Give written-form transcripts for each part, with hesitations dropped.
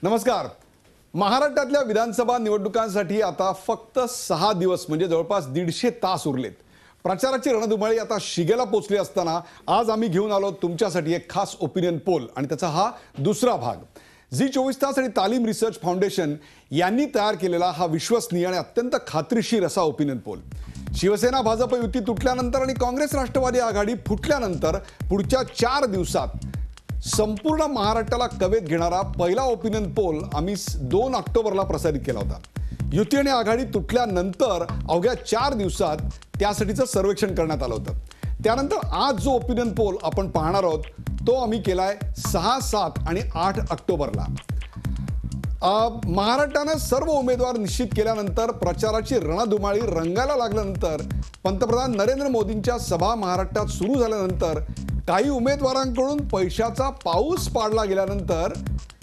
नमस्कार. महाराष्ट्रातल्या विधानसभा निवडणुकांसाठी आता फक्त 6 दिवस म्हणजे जवळपास 150 तास उरलेत. प्रचाराची रणधुमाळी आता शिगेला पोहोचली असताना आज आम्ही घेऊन आलो तुमच्यासाठी एक खास ओपिनियन पोल आणि त्याचा हा दुसरा भाग. झी 24 तास आणि तालीम रिसर्च फाउंडेशन यांनी तयार केलेला हा विश्वसनीय आणि अत्यंत खात्रीशीर असा ओपिनियन पोल. शिवसेना भाजप युती तुटल्यानंतर आणि काँग्रेस राष्ट्रवादी आघाडी फुटल्यानंतर पुढच्या 4 दिवसात संपूर्ण महाराष्ट्राला कवेत घेणारा पहिला ओपिनियन पोल आम्ही 2 ऑक्टोबरला प्रसारित केला होता. युती आणि आघाडी तुटल्यानंतर अवघ्या 4 दिवसात त्यासाठीचं सर्वेक्षण करण्यात आलं होतं. त्यानंतर आज जो ओपिनियन पोल आपण पाहणार आहोत तो आम्ही केलाय 6, 7 आणि 8 ऑक्टोबरला. महाराष्ट्रानं सर्व उमेदवार निश्चित केल्यानंतर प्रचाराची रणधुमाळी रंगायला लागल्यानंतर पंतप्रधान नरेंद्र मोदींच्या सभा महाराष्ट्रात सुरू झाल्यानंतर काही उमेदवारांकडून पैशाचा पाऊस पाडला गेल्यानंतर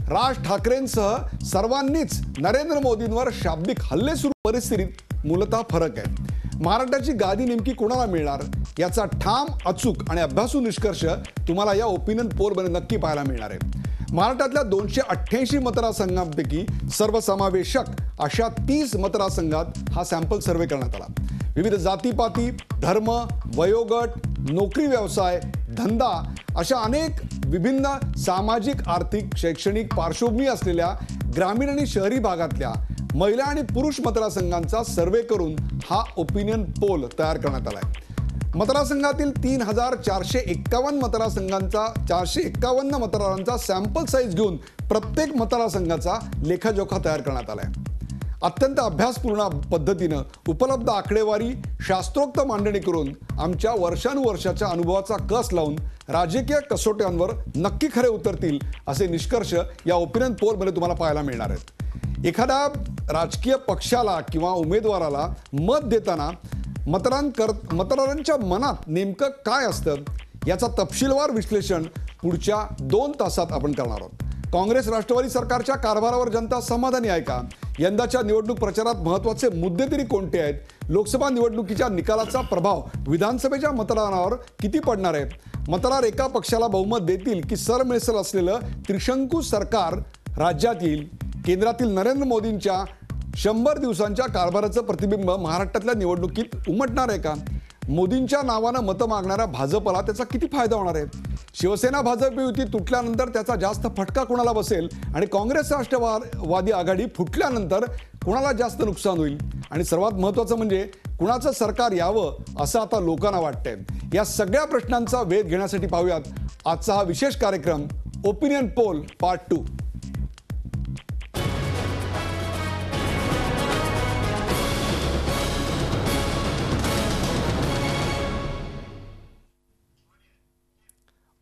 राज ठाकरेंसह सर्वांनीच नरेंद्र मोदींवर शाब्दिक हल्ले सुरू. परिस्थितीत मूलतः फरक आहे. महाराष्ट्राची गादी नेमकी कोणाला मिळणार याचा ठाम, अचूक आणि अभ्यासू निष्कर्ष तुम्हाला या ओपिनियन पोलमध्ये नक्की पाहायला मिळणार आहे. महाराष्ट्रातल्या 288 मतदारसंघांपैकी सर्वसमावेशक अशा 30 मतदारसंघात हा सॅम्पल सर्वे करण्यात आला. विविध जातीपाती, धर्म, वयोगट, नोकरी, व्यवसाय, धंदा अशा अनेक विभिन्न सामाजिक, आर्थिक, शैक्षणिक पार्श्वभूमी असलेल्या ग्रामीण आणि शहरी भागातल्या महिला आणि पुरुष मतदारसंघांचा सर्वे करून हा ओपिनियन पोल तयार करण्यात आला आहे. मतदारसंघातील 3451 मतदारसंघांचा 451 मतदारांचा सॅम्पल साईज घेऊन प्रत्येक मतदारसंघाचा लेखाजोखा तयार करण्यात आला आहे. अत्यंत अभ्यासपूर्ण पद्धतीनं उपलब्ध आकडेवारी, शास्त्रोक्त मांडणी करून आमच्या वर्षानुवर्षाच्या अनुभवाचा कस लावून राजकीय कसोट्यांवर नक्की खरे उतरतील असे निष्कर्ष या ओपिनियन पोलमध्ये तुम्हाला पाहायला मिळणार आहेत. एखाद्या राजकीय पक्षाला किंवा उमेदवाराला मत देताना मतदारांच्या मनात नेमकं काय असतं याचा तपशीलवार विश्लेषण पुढच्या 2 तासात आपण करणार आहोत. काँग्रेस राष्ट्रवादी सरकारच्या कारभारावर जनता समाधानी आहे का? यंदाच्या निवडणूक प्रचारात महत्त्वाचे मुद्दे तरी कोणते आहेत? लोकसभा निवडणुकीच्या निकालाचा प्रभाव विधानसभेच्या मतदानावर किती पडणार आहे? मतदार एका पक्षाला बहुमत देतील की सरमिसळ असलेलं त्रिशंकू सरकार राज्यात येईल? केंद्रातील नरेंद्र मोदींच्या 100 दिवसांच्या कारभाराचं प्रतिबिंब महाराष्ट्रातल्या निवडणुकीत उमटणार आहे का? मोदींच्या नावानं मतं मागणाऱ्या भाजपला त्याचा किती फायदा होणार आहे? शिवसेना भाजप युती तुटल्यानंतर त्याचा जास्त फटका कोणाला बसेल आणि काँग्रेस राष्ट्रवादी आघाडी फुटल्यानंतर कोणाला जास्त नुकसान होईल? आणि सर्वात महत्त्वाचं म्हणजे कुणाचं सरकार यावं असं आता लोकांना वाटतंय. या सगळ्या प्रश्नांचा वेध घेण्यासाठी पाहूयात आजचा हा विशेष कार्यक्रम opinion poll part 2.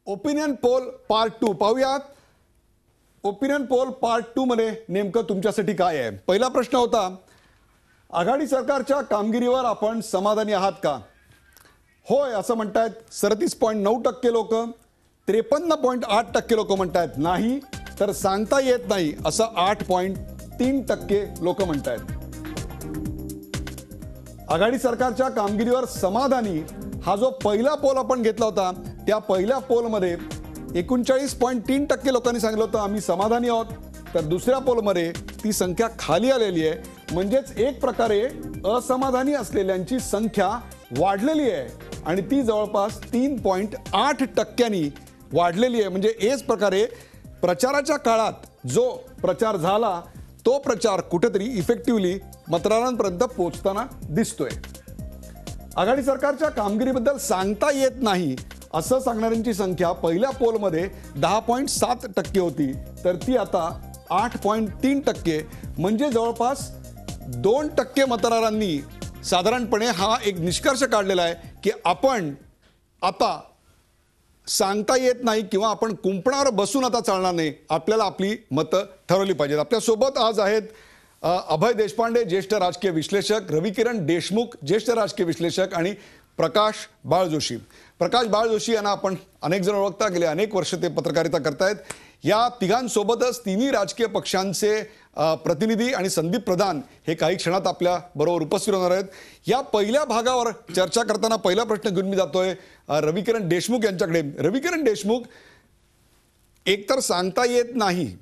Opinion poll part 2 पाहूयात. ओपिनियन पोल पार्ट 2 मध्ये नेमकं तुमच्यासाठी काय आहे? पहिला प्रश्न होता, आघाडी सरकारच्या कामगिरीवर आपण समाधानी आहात का? होय असं म्हणतायत 37.9% लोक, 53.8% लोक म्हणतायत नाही, तर सांगता येत नाही असं 8.3% लोक म्हणतायत. आघाडी सरकारच्या कामगिरीवर समाधानी हा जो पहिला पोल आपण घेतला होता त्या पहिल्या पोलमध्ये 39.3% लोकांनी सांगितलं होतं आम्ही समाधानी आहोत, तर दुसऱ्या पोलमध्ये ती संख्या खाली आलेली आहे. म्हणजेच एक प्रकारे असमाधानी असलेल्यांची संख्या वाढलेली आहे आणि ती जवळपास 3.8% वाढलेली आहे. म्हणजे एक प्रकारे प्रचाराच्या काळात जो प्रचार झाला तो प्रचार कुठेतरी इफेक्टिव्हली मतदारांपर्यंत पोहोचताना दिसतोय. आघाडी सरकारच्या कामगिरीबद्दल सांगता येत नाही असं सांगणाऱ्यांची संख्या पहिल्या पोलमध्ये 10.7% होती, तर ती आता 8.3%. म्हणजे जवळपास 2% मतदारांनी साधारणपणे हा एक निष्कर्ष काढलेला आहे की आपण आता सांगता येत नाही किंवा आपण कुंपणावर बसून आता चालणार नाही, आपल्याला आपली मतं ठरवली पाहिजेत. आपल्यासोबत आज आहेत अभय देशपांडे ज्येष्ठ राजकीय विश्लेषक, रविकिरण देशमुख ज्येष्ठ राजकीय विश्लेषक आणि प्रकाश बाळ जोशी. प्रकाश बाळ जोशी यांना आपण अनेक जण ओळखता, गेले अनेक वर्ष ते पत्रकारिता करतायत. या तिघांसोबतच तिन्ही राजकीय पक्षांचे प्रतिनिधी आणि संदीप प्रधान हे काही क्षणात आपल्या बरोबर उपस्थित होणार आहेत. या पहिल्या भागावर चर्चा करताना पहिला प्रश्न घेऊन मी जातोय रविकिरण देशमुख यांच्याकडे. रविकिरण देशमुख, एकतर सांगता येत नाही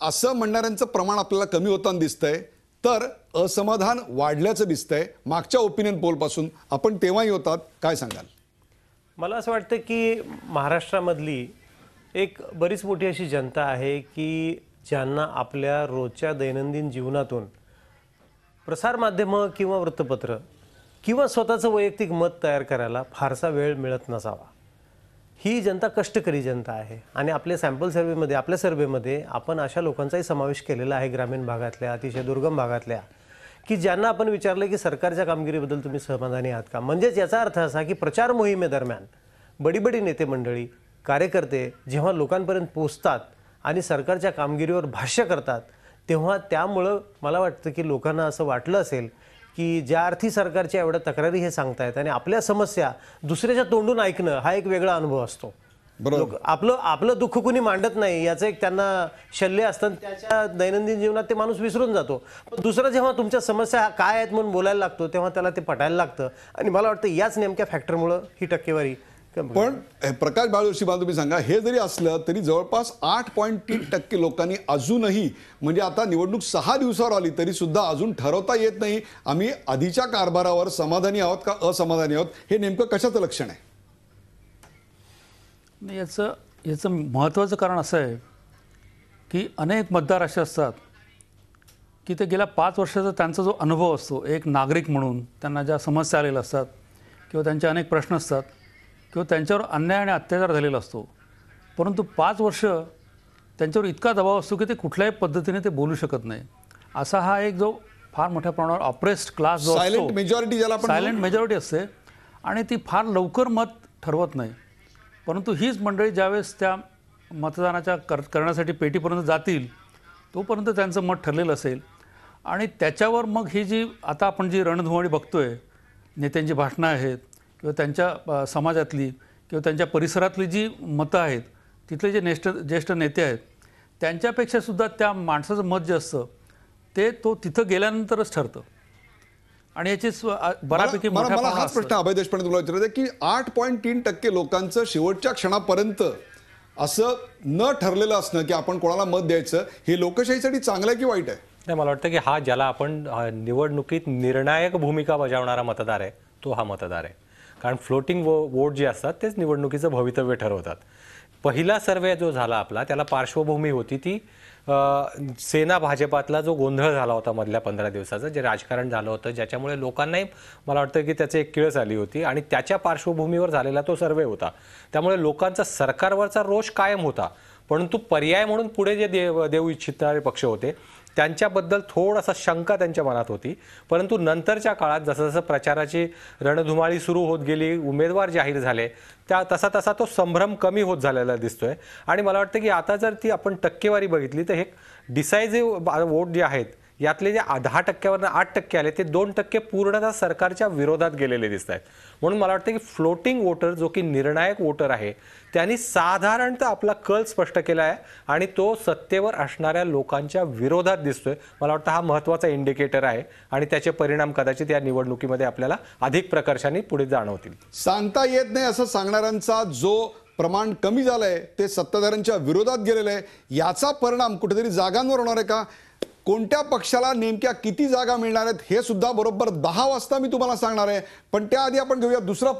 असं म्हणणाऱ्यांचं प्रमाण आपल्याला कमी होताना दिसतंय, तर असमाधान वाढल्याचं दिसतंय मागच्या ओपिनियन पोलपासून. आपण तेव्हाही होतात, काय सांगाल? मला असं वाटतं की महाराष्ट्रामधली एक बरीच मोठी अशी जनता आहे की ज्यांना आपल्या रोजच्या दैनंदिन जीवनातून प्रसारमाध्यमं किंवा वृत्तपत्र किंवा स्वतःचं वैयक्तिक मत तयार करायला फारसा वेळ मिळत नसावा. ही जनता कष्टकरी जनता आहे आणि आपल्या सॅम्पल सर्व्हेमध्ये, आपल्या सर्व्हेमध्ये आपण अशा लोकांचाही समावेश केलेला आहे ग्रामीण भागातल्या, अतिशय दुर्गम भागातल्या, की ज्यांना आपण विचारलं की सरकारच्या कामगिरीबद्दल तुम्ही समाधानी आहात का. म्हणजेच याचा अर्थ असा की प्रचार मोहिमेदरम्यान बडी नेते मंडळी, कार्यकर्ते जेव्हा लोकांपर्यंत पोहोचतात आणि सरकारच्या कामगिरीवर भाष्य करतात, तेव्हा त्यामुळं मला वाटतं की लोकांना असं वाटलं असेल की ज्या अर्थी सरकारच्या एवढ्या तक्रारी हे सांगतायत आणि आपल्या समस्या दुसऱ्याच्या तोंडून ऐकणं हा एक वेगळा अनुभव असतो. बरोबर. आपलं दुःख कुणी मांडत नाही याचं एक त्यांना शल्य असतं. त्याच्या दैनंदिन जीवनात ते माणूस विसरून जातो. पण दुसरं जेव्हा तुमच्या समस्या काय आहेत म्हणून बोलायला लागतो तेव्हा त्याला ते पटायला लागतं. आणि मला वाटतं याच नेमक्या फॅक्टरमुळं ही टक्केवारी. पण प्रकाश बाळूशी मला तुम्ही सांगा, हे जरी असलं तरी जवळपास 8.3% लोकांनी अजूनही, म्हणजे आता निवडणूक 6 दिवसावर आली तरी सुद्धा अजून ठरवता येत नाही आम्ही आधीच्या कारभारावर समाधानी आहोत का असमाधानी आहोत. हे नेमकं कशाचं लक्षण आहे? याचं महत्त्वाचं कारण असं आहे की अनेक मतदार असे असतात की ते गेल्या 5 वर्षाचा त्यांचा जो अनुभव असतो एक नागरिक म्हणून, त्यांना ज्या समस्या आलेल्या असतात किंवा त्यांचे अनेक प्रश्न असतात किंवा त्यांच्यावर अन्याय आणि अत्याचार झालेला असतो, परंतु 5 वर्ष त्यांच्यावर इतका दबाव असतो की ते कुठल्याही पद्धतीने ते बोलू शकत नाही. असा हा एक जो फार मोठ्या प्रमाणावर ऑप्रेस्ड क्लास जो असतो, सायलेंट मेजॉरिटी ज्याला आपण सायलेंट मेजॉरिटी असते आणि ती फार लवकर मत ठरवत नाही. परंतु हीच मंडळी ज्यावेळेस त्या मतदानाच्या करण्यासाठी पेटीपर्यंत जातील तोपर्यंत त्यांचं मत ठरलेलं असेल आणि त्याच्यावर मग ही जी आता आपण जी रणधुमाळी बघतोय, नेत्यांची भाषणं आहेत किंवा त्यांच्या समाजातली किंवा त्यांच्या परिसरातली जी मतं आहेत, तिथले जे ज्येष्ठ नेते आहेत, त्यांच्यापेक्षा सुद्धा त्या माणसाचं मत जे असतं ते तिथं गेल्यानंतरच ठरतं. आणि याची बऱ्यापैकी मला हाच प्रश्न अभय देशपांडे तुला विचारायचा की 8.3% लोकांचं शेवटच्या क्षणापर्यंत असं न ठरलेलं असणं की आपण कोणाला मत द्यायचं, हे लोकशाहीसाठी चांगलं आहे की वाईट आहे? नाही, मला वाटतं की हा ज्याला आपण निवडणुकीत निर्णायक भूमिका बजावणारा मतदार आहे तो हा मतदार आहे. कारण फ्लोटिंग वोट जे असतात तेच निवडणुकीचं भवितव्य ठरवतात. पहिला सर्वे जो झाला आपला त्याला पार्श्वभूमी होती ती सेना भाजपातला जो गोंधळ झाला होता मधल्या 15 दिवसाचं, जे राजकारण झालं होतं, ज्याच्यामुळे लोकांनाही मला वाटतं की त्याचे एक किळस आली होती आणि त्याच्या पार्श्वभूमीवर झालेला तो सर्वे होता. त्यामुळे लोकांचा सरकारवरचा रोष कायम होता, परंतु पर्याय म्हणून पुढे जे देऊ इच्छिणारे पक्ष होते त्यांच्याबद्दल थोडासा शंका त्यांच्या मनात होती. परंतु नंतरच्या काळात जसं जसं प्रचाराची रणधुमाळी सुरू होत गेली, उमेदवार जाहीर झाले, तसा तसा तो संभ्रम कमी होत झालेला दिसतोय. आणि मला वाटतं की आता जर ती आपण टक्केवारी बघितली तर हे डिसायझिव्ह वोट जे आहेत यातले जे 10%वरनं 8% आले ते 2% पूर्णतः सरकारच्या विरोधात गेलेले दिसत आहेत. म्हणून मला वाटतं की फ्लोटिंग वोटर जो की निर्णायक वोटर आहे त्यांनी साधारणतः आपला कल स्पष्ट केला आहे आणि तो सत्तेवर असणाऱ्या लोकांच्या विरोधात दिसतोय. मला वाटतं हा महत्त्वाचा इंडिकेटर आहे आणि त्याचे परिणाम कदाचित या निवडणुकीमध्ये आपल्याला अधिक प्रकर्षाने पुढे जाणवतील. सांगता येत नाही असं सांगणाऱ्यांचा जो प्रमाण कमी झालंय ते सत्ताधाऱ्यांच्या विरोधात गेलेलं आहे, याचा परिणाम कुठेतरी जागांवर होणार आहे का? कोणत्या पक्षाला नेमक्या किती जागा मिळणार आहेत हे सुद्धा बरोबर 10 वाजता मी तुम्हाला सांगणार आहे. पण त्याआधी आपण घेऊया दुसरा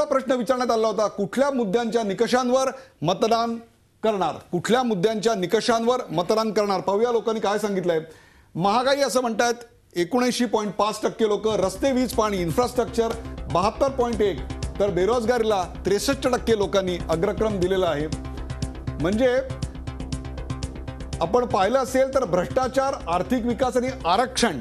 प्रश्न विचारण्यात आला होता, कुठल्या मुद्द्यांच्या निकषांवर मतदान करणार, कुठल्या मुद्द्यांच्या निकषांवर मतदान करणार. पाहूया लोकांनी काय सांगितलंय. महागाई असं म्हणतायत 79.5% लोक, रस्ते वीज पाणी इन्फ्रास्ट्रक्चर 72.1, तर बेरोजगारीला 63% लोकांनी अग्रक्रम दिलेला आहे. म्हणजे आपण पाहिलं असेल तर भ्रष्टाचार, आर्थिक विकास आणि आरक्षण,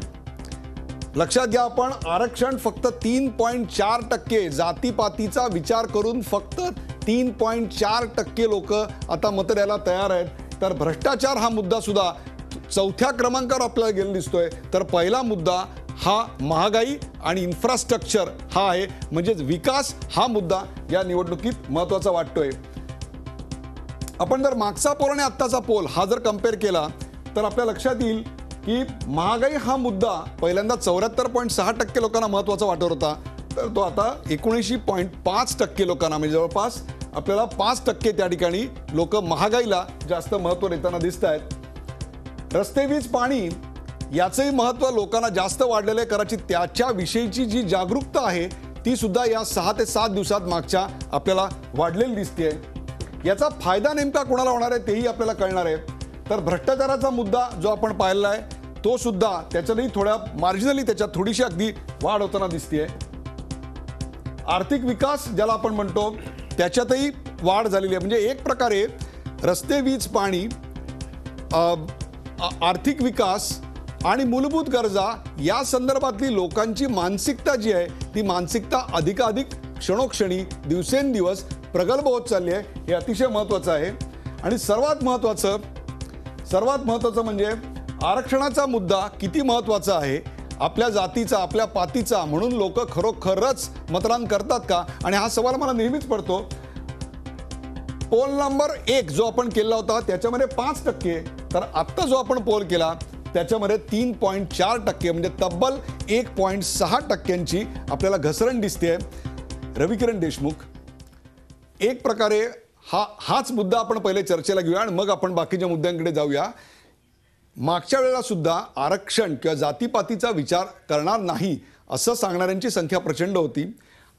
लक्षात घ्या आपण आरक्षण फक्त 3.4%, जातीपातीचा विचार करून फक्त 3.4% लोक आता मत द्यायला तयार आहेत. तर भ्रष्टाचार हा मुद्दा सुद्धा 4थ्या क्रमांकावर आपल्याला गेलेला दिसतोय. तर पहिला मुद्दा हा महागाई आणि इन्फ्रास्ट्रक्चर हा आहे, म्हणजेच विकास हा मुद्दा या निवडणुकीत महत्त्वाचा वाटतोय. आपण जर मागचा पोल आणि आत्ताचा पोल हा जर कम्पेअर केला तर आपल्या लक्षात येईल की महागाई हा मुद्दा पहिल्यांदा 74.6% लोकांना महत्त्वाचा वाटत होता, तर तो आता 79.5% लोकांना, म्हणजे जवळपास आपल्याला 5% त्या ठिकाणी लोक महागाईला जास्त महत्त्व देताना दिसत आहेत. रस्ते, वीज, पाणी याचंही महत्त्व लोकांना जास्त वाढलेलं आहे. कदाचित त्याच्याविषयीची जी जागरूकता आहे ती सुद्धा या 6 ते 7 दिवसात मागच्या आपल्याला वाढलेली दिसते. याचा फायदा नेमका कोणाला होणार आहे तेही आपल्याला कळणार आहे. तर भ्रष्टाचाराचा मुद्दा जो आपण पाहिलेला आहे तो सुद्धा त्याच्यातही थोड्या मार्जिनली त्याच्यात थोडीशी अगदी वाढ होताना दिसते. आर्थिक विकास ज्याला आपण म्हणतो त्याच्यातही वाढ झालेली आहे. म्हणजे एक प्रकारे रस्ते, वीज, पाणी, आर्थिक विकास आणि मूलभूत गरजा या संदर्भातली लोकांची मानसिकता जी आहे ती मानसिकता अधिकाधिक क्षणोक्षणी दिवसेंदिवस प्रगल्भ होत चालली आहे. हे अतिशय महत्त्वाचं आहे. आणि सर्वात महत्त्वाचं म्हणजे आरक्षणाचा मुद्दा किती महत्त्वाचा आहे, आपल्या जातीचा, आपल्या पातीचा म्हणून लोक खरोखरच मतदान करतात का? आणि हा सवाल मला नेहमीच पडतो. पोल नंबर 1 जो आपण केला होता त्याच्यामध्ये 5%, तर आत्ता जो आपण पोल केला त्याच्यामध्ये 3.4% म्हणजे तब्बल 1.6% आपल्याला घसरण दिसते. रविकिरण देशमुख, एक प्रकारे हाच मुद्दा आपण पहिले चर्चेला घेऊया आणि मग आपण बाकीच्या मुद्द्यांकडे जाऊया. मागच्या वेळेला सुद्धा आरक्षण किंवा जातीपातीचा विचार करणार नाही असं सांगणाऱ्यांची संख्या प्रचंड होती.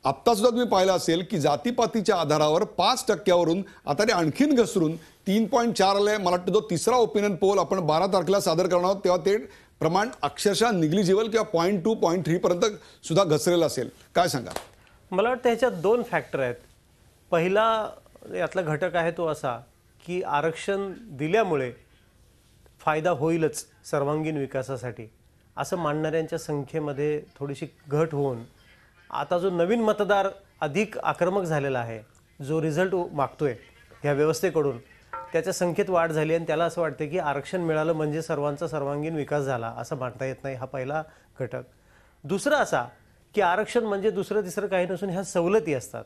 आत्ता सुद्धा तुम्ही पाहिलं असेल की जातीपातीच्या आधारावर 5%वरून आता ते आणखीन घसरून 3.4 आलंय. मला वाटतं जो तिसरा ओपिनियन पोल आपण 12 तारखेला सादर करणार आहोत तेव्हा ते प्रमाण अक्षरशः निग्लिजिबल किंवा 0.2 0.3 पर्यंत सुद्धा घसरेलं असेल. काय सांगा? मला वाटतं ह्याच्यात 2 फॅक्टर आहेत. पहिला यातला घटक आहे तो असा की आरक्षण दिल्यामुळे फायदा होईलच सर्वांगीण विकासासाठी असं मानणाऱ्यांच्या संख्येमध्ये थोडीशी घट होऊन आता जो नवीन मतदार अधिक आक्रमक झालेला आहे, जो रिझल्ट मागतोय ह्या व्यवस्थेकडून, त्याच्या संख्येत वाढ झाली आणि त्याला असं वाटतं की आरक्षण मिळालं म्हणजे सर्वांचा सर्वांगीण विकास झाला असं मानता येत नाही. हा पहिला घटक. दुसरा असा की आरक्षण म्हणजे दुसरं तिसरं काही नसून ह्या सवलती असतात.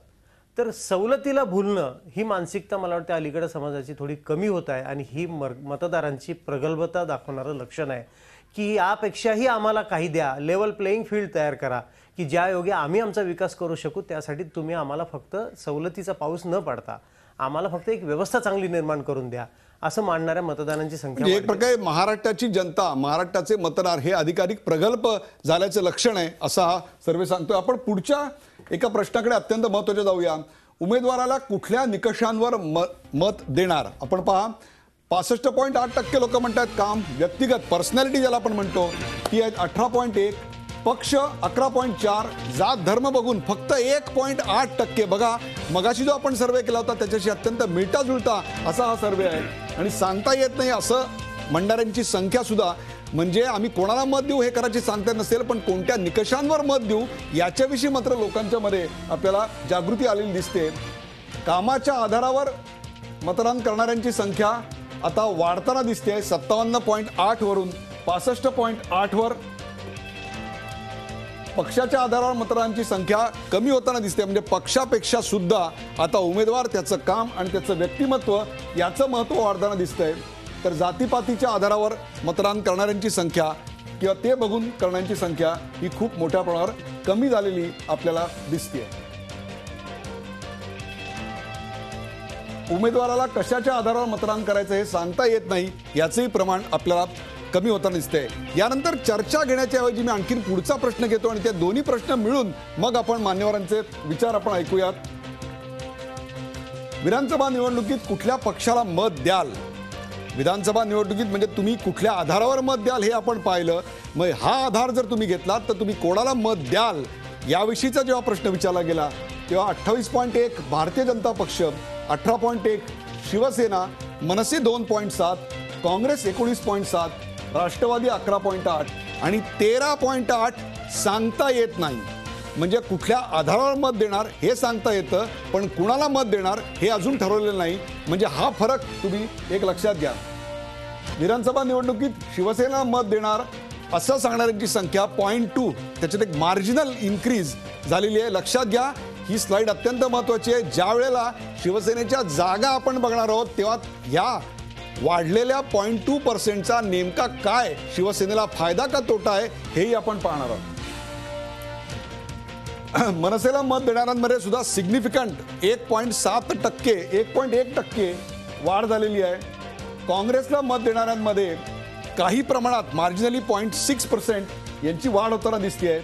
तर सवलतीला भुलणं ही मानसिकता मला वाटतं अलीकडे समाजाची थोडी कमी होत आहे आणि ही मतदारांची प्रगल्भता दाखवणारं लक्षण आहे की यापेक्षाही आम्हाला काही द्या, लेवल प्लेईंग फील्ड तयार करा की ज्या योगे आम्ही आमचा विकास करू शकू. त्यासाठी तुम्ही आम्हाला फक्त सवलतीचा पाऊस न पाडता आम्हाला फक्त एक व्यवस्था चांगली निर्माण करून द्या असं मानणाऱ्या मतदारांची संख्या. एक प्रकारे महाराष्ट्राची जनता, महाराष्ट्राचे मतदार हे अधिकाधिक प्रगल्भ झाल्याचं लक्षण आहे असा हा सर्वे सांगतोय. आपण पुढच्या एका प्रश्नाकडे अत्यंत महत्त्वाच्या जाऊया. उमेदवाराला कुठल्या निकषांवर मत देणार? आपण पहा, 65.8% लोक म्हणतात काम, व्यक्तिगत पर्सनॅलिटी ज्याला आपण म्हणतो ती आहेत 18.1%, पक्ष 11.4%, जात धर्म बघून फक्त 1.8%. बघा, मगाशी जो आपण सर्वे केला होता त्याच्याशी अत्यंत मिळता-जुळता असा हा सर्वे आहे. आणि सांगता येत नाही असं म्हणणाऱ्यांची संख्या सुद्धा, म्हणजे आम्ही कोणाला मत देऊ हे करायची सांगता नसेल पण कोणत्या निकषांवर मत देऊ याच्याविषयी मात्र लोकांच्या मध्ये आपल्याला जागृती आलेली दिसते. कामाच्या आधारावर मतदान करणाऱ्यांची संख्या आता वाढताना दिसते. 57.8 वरून 65.8 वर. पक्षाच्या आधारावर मतदारांची संख्या कमी होताना दिसते. म्हणजे पक्षापेक्षा सुद्धा आता उमेदवार, त्याचं काम आणि त्याचं व्यक्तिमत्व याचं महत्त्व वाढताना दिसतंय. तर जातीपातीच्या आधारावर मतदान करणाऱ्यांची संख्या किंवा ते बघून करण्याची संख्या ही खूप मोठ्या प्रमाणावर कमी झालेली आपल्याला दिसते. उमेदवाराला कशाच्या आधारावर मतदान करायचं हे सांगता येत नाही याचंही प्रमाण आपल्याला कमी होताना दिसतंय. यानंतर चर्चा घेण्याच्या ऐवजी मी आणखीन पुढचा प्रश्न घेतो आणि ते दोन्ही प्रश्न मिळून मग आपण मान्यवरांचे विचार आपण ऐकूयात. विधानसभा निवडणुकीत कुठल्या पक्षाला मत द्याल? विधानसभा निवडणुकीत म्हणजे तुम्ही कुठल्या आधारावर मत द्याल हे आपण पाहिलं. मग हा आधार जर तुम्ही घेतलात तर तुम्ही कोणाला मत द्याल याविषयीचा जेव्हा प्रश्न विचारला गेला तेव्हा 28.1 भारतीय जनता पक्ष, 18.1 शिवसेना, मनसे 2.7, काँग्रेस 19.7, राष्ट्रवादी 11.8 आणि 13.8 सांगता येत नाही. म्हणजे कुठल्या आधारावर मत देणार हे सांगता येतं पण कुणाला मत देणार हे अजून ठरवलेलं नाही. म्हणजे हा फरक तुम्ही एक लक्षात घ्या. विधानसभा निवडणुकीत शिवसेना मत देणार असं सांगणाऱ्यांची संख्या 0.2, त्याच्यात एक मार्जिनल इन्क्रीज झालेली आहे. लक्षात घ्या, ही स्लाइड अत्यंत महत्त्वाची आहे. ज्या वेळेला शिवसेनेच्या जागा आपण बघणार आहोत तेव्हा या वाढलेल्या 0.2%चा नेमका काय शिवसेनेला फायदा का तोटा आहे हेही आपण पाहणार आहोत. मनसेला मत देणाऱ्यांमध्ये सुद्धा सिग्निफिकंट 1.7%, 1.1% वाढ झालेली आहे. काँग्रेसला मत देणाऱ्यांमध्ये काही प्रमाणात मार्जिनली 0.6% यांची वाढ होताना दिसते.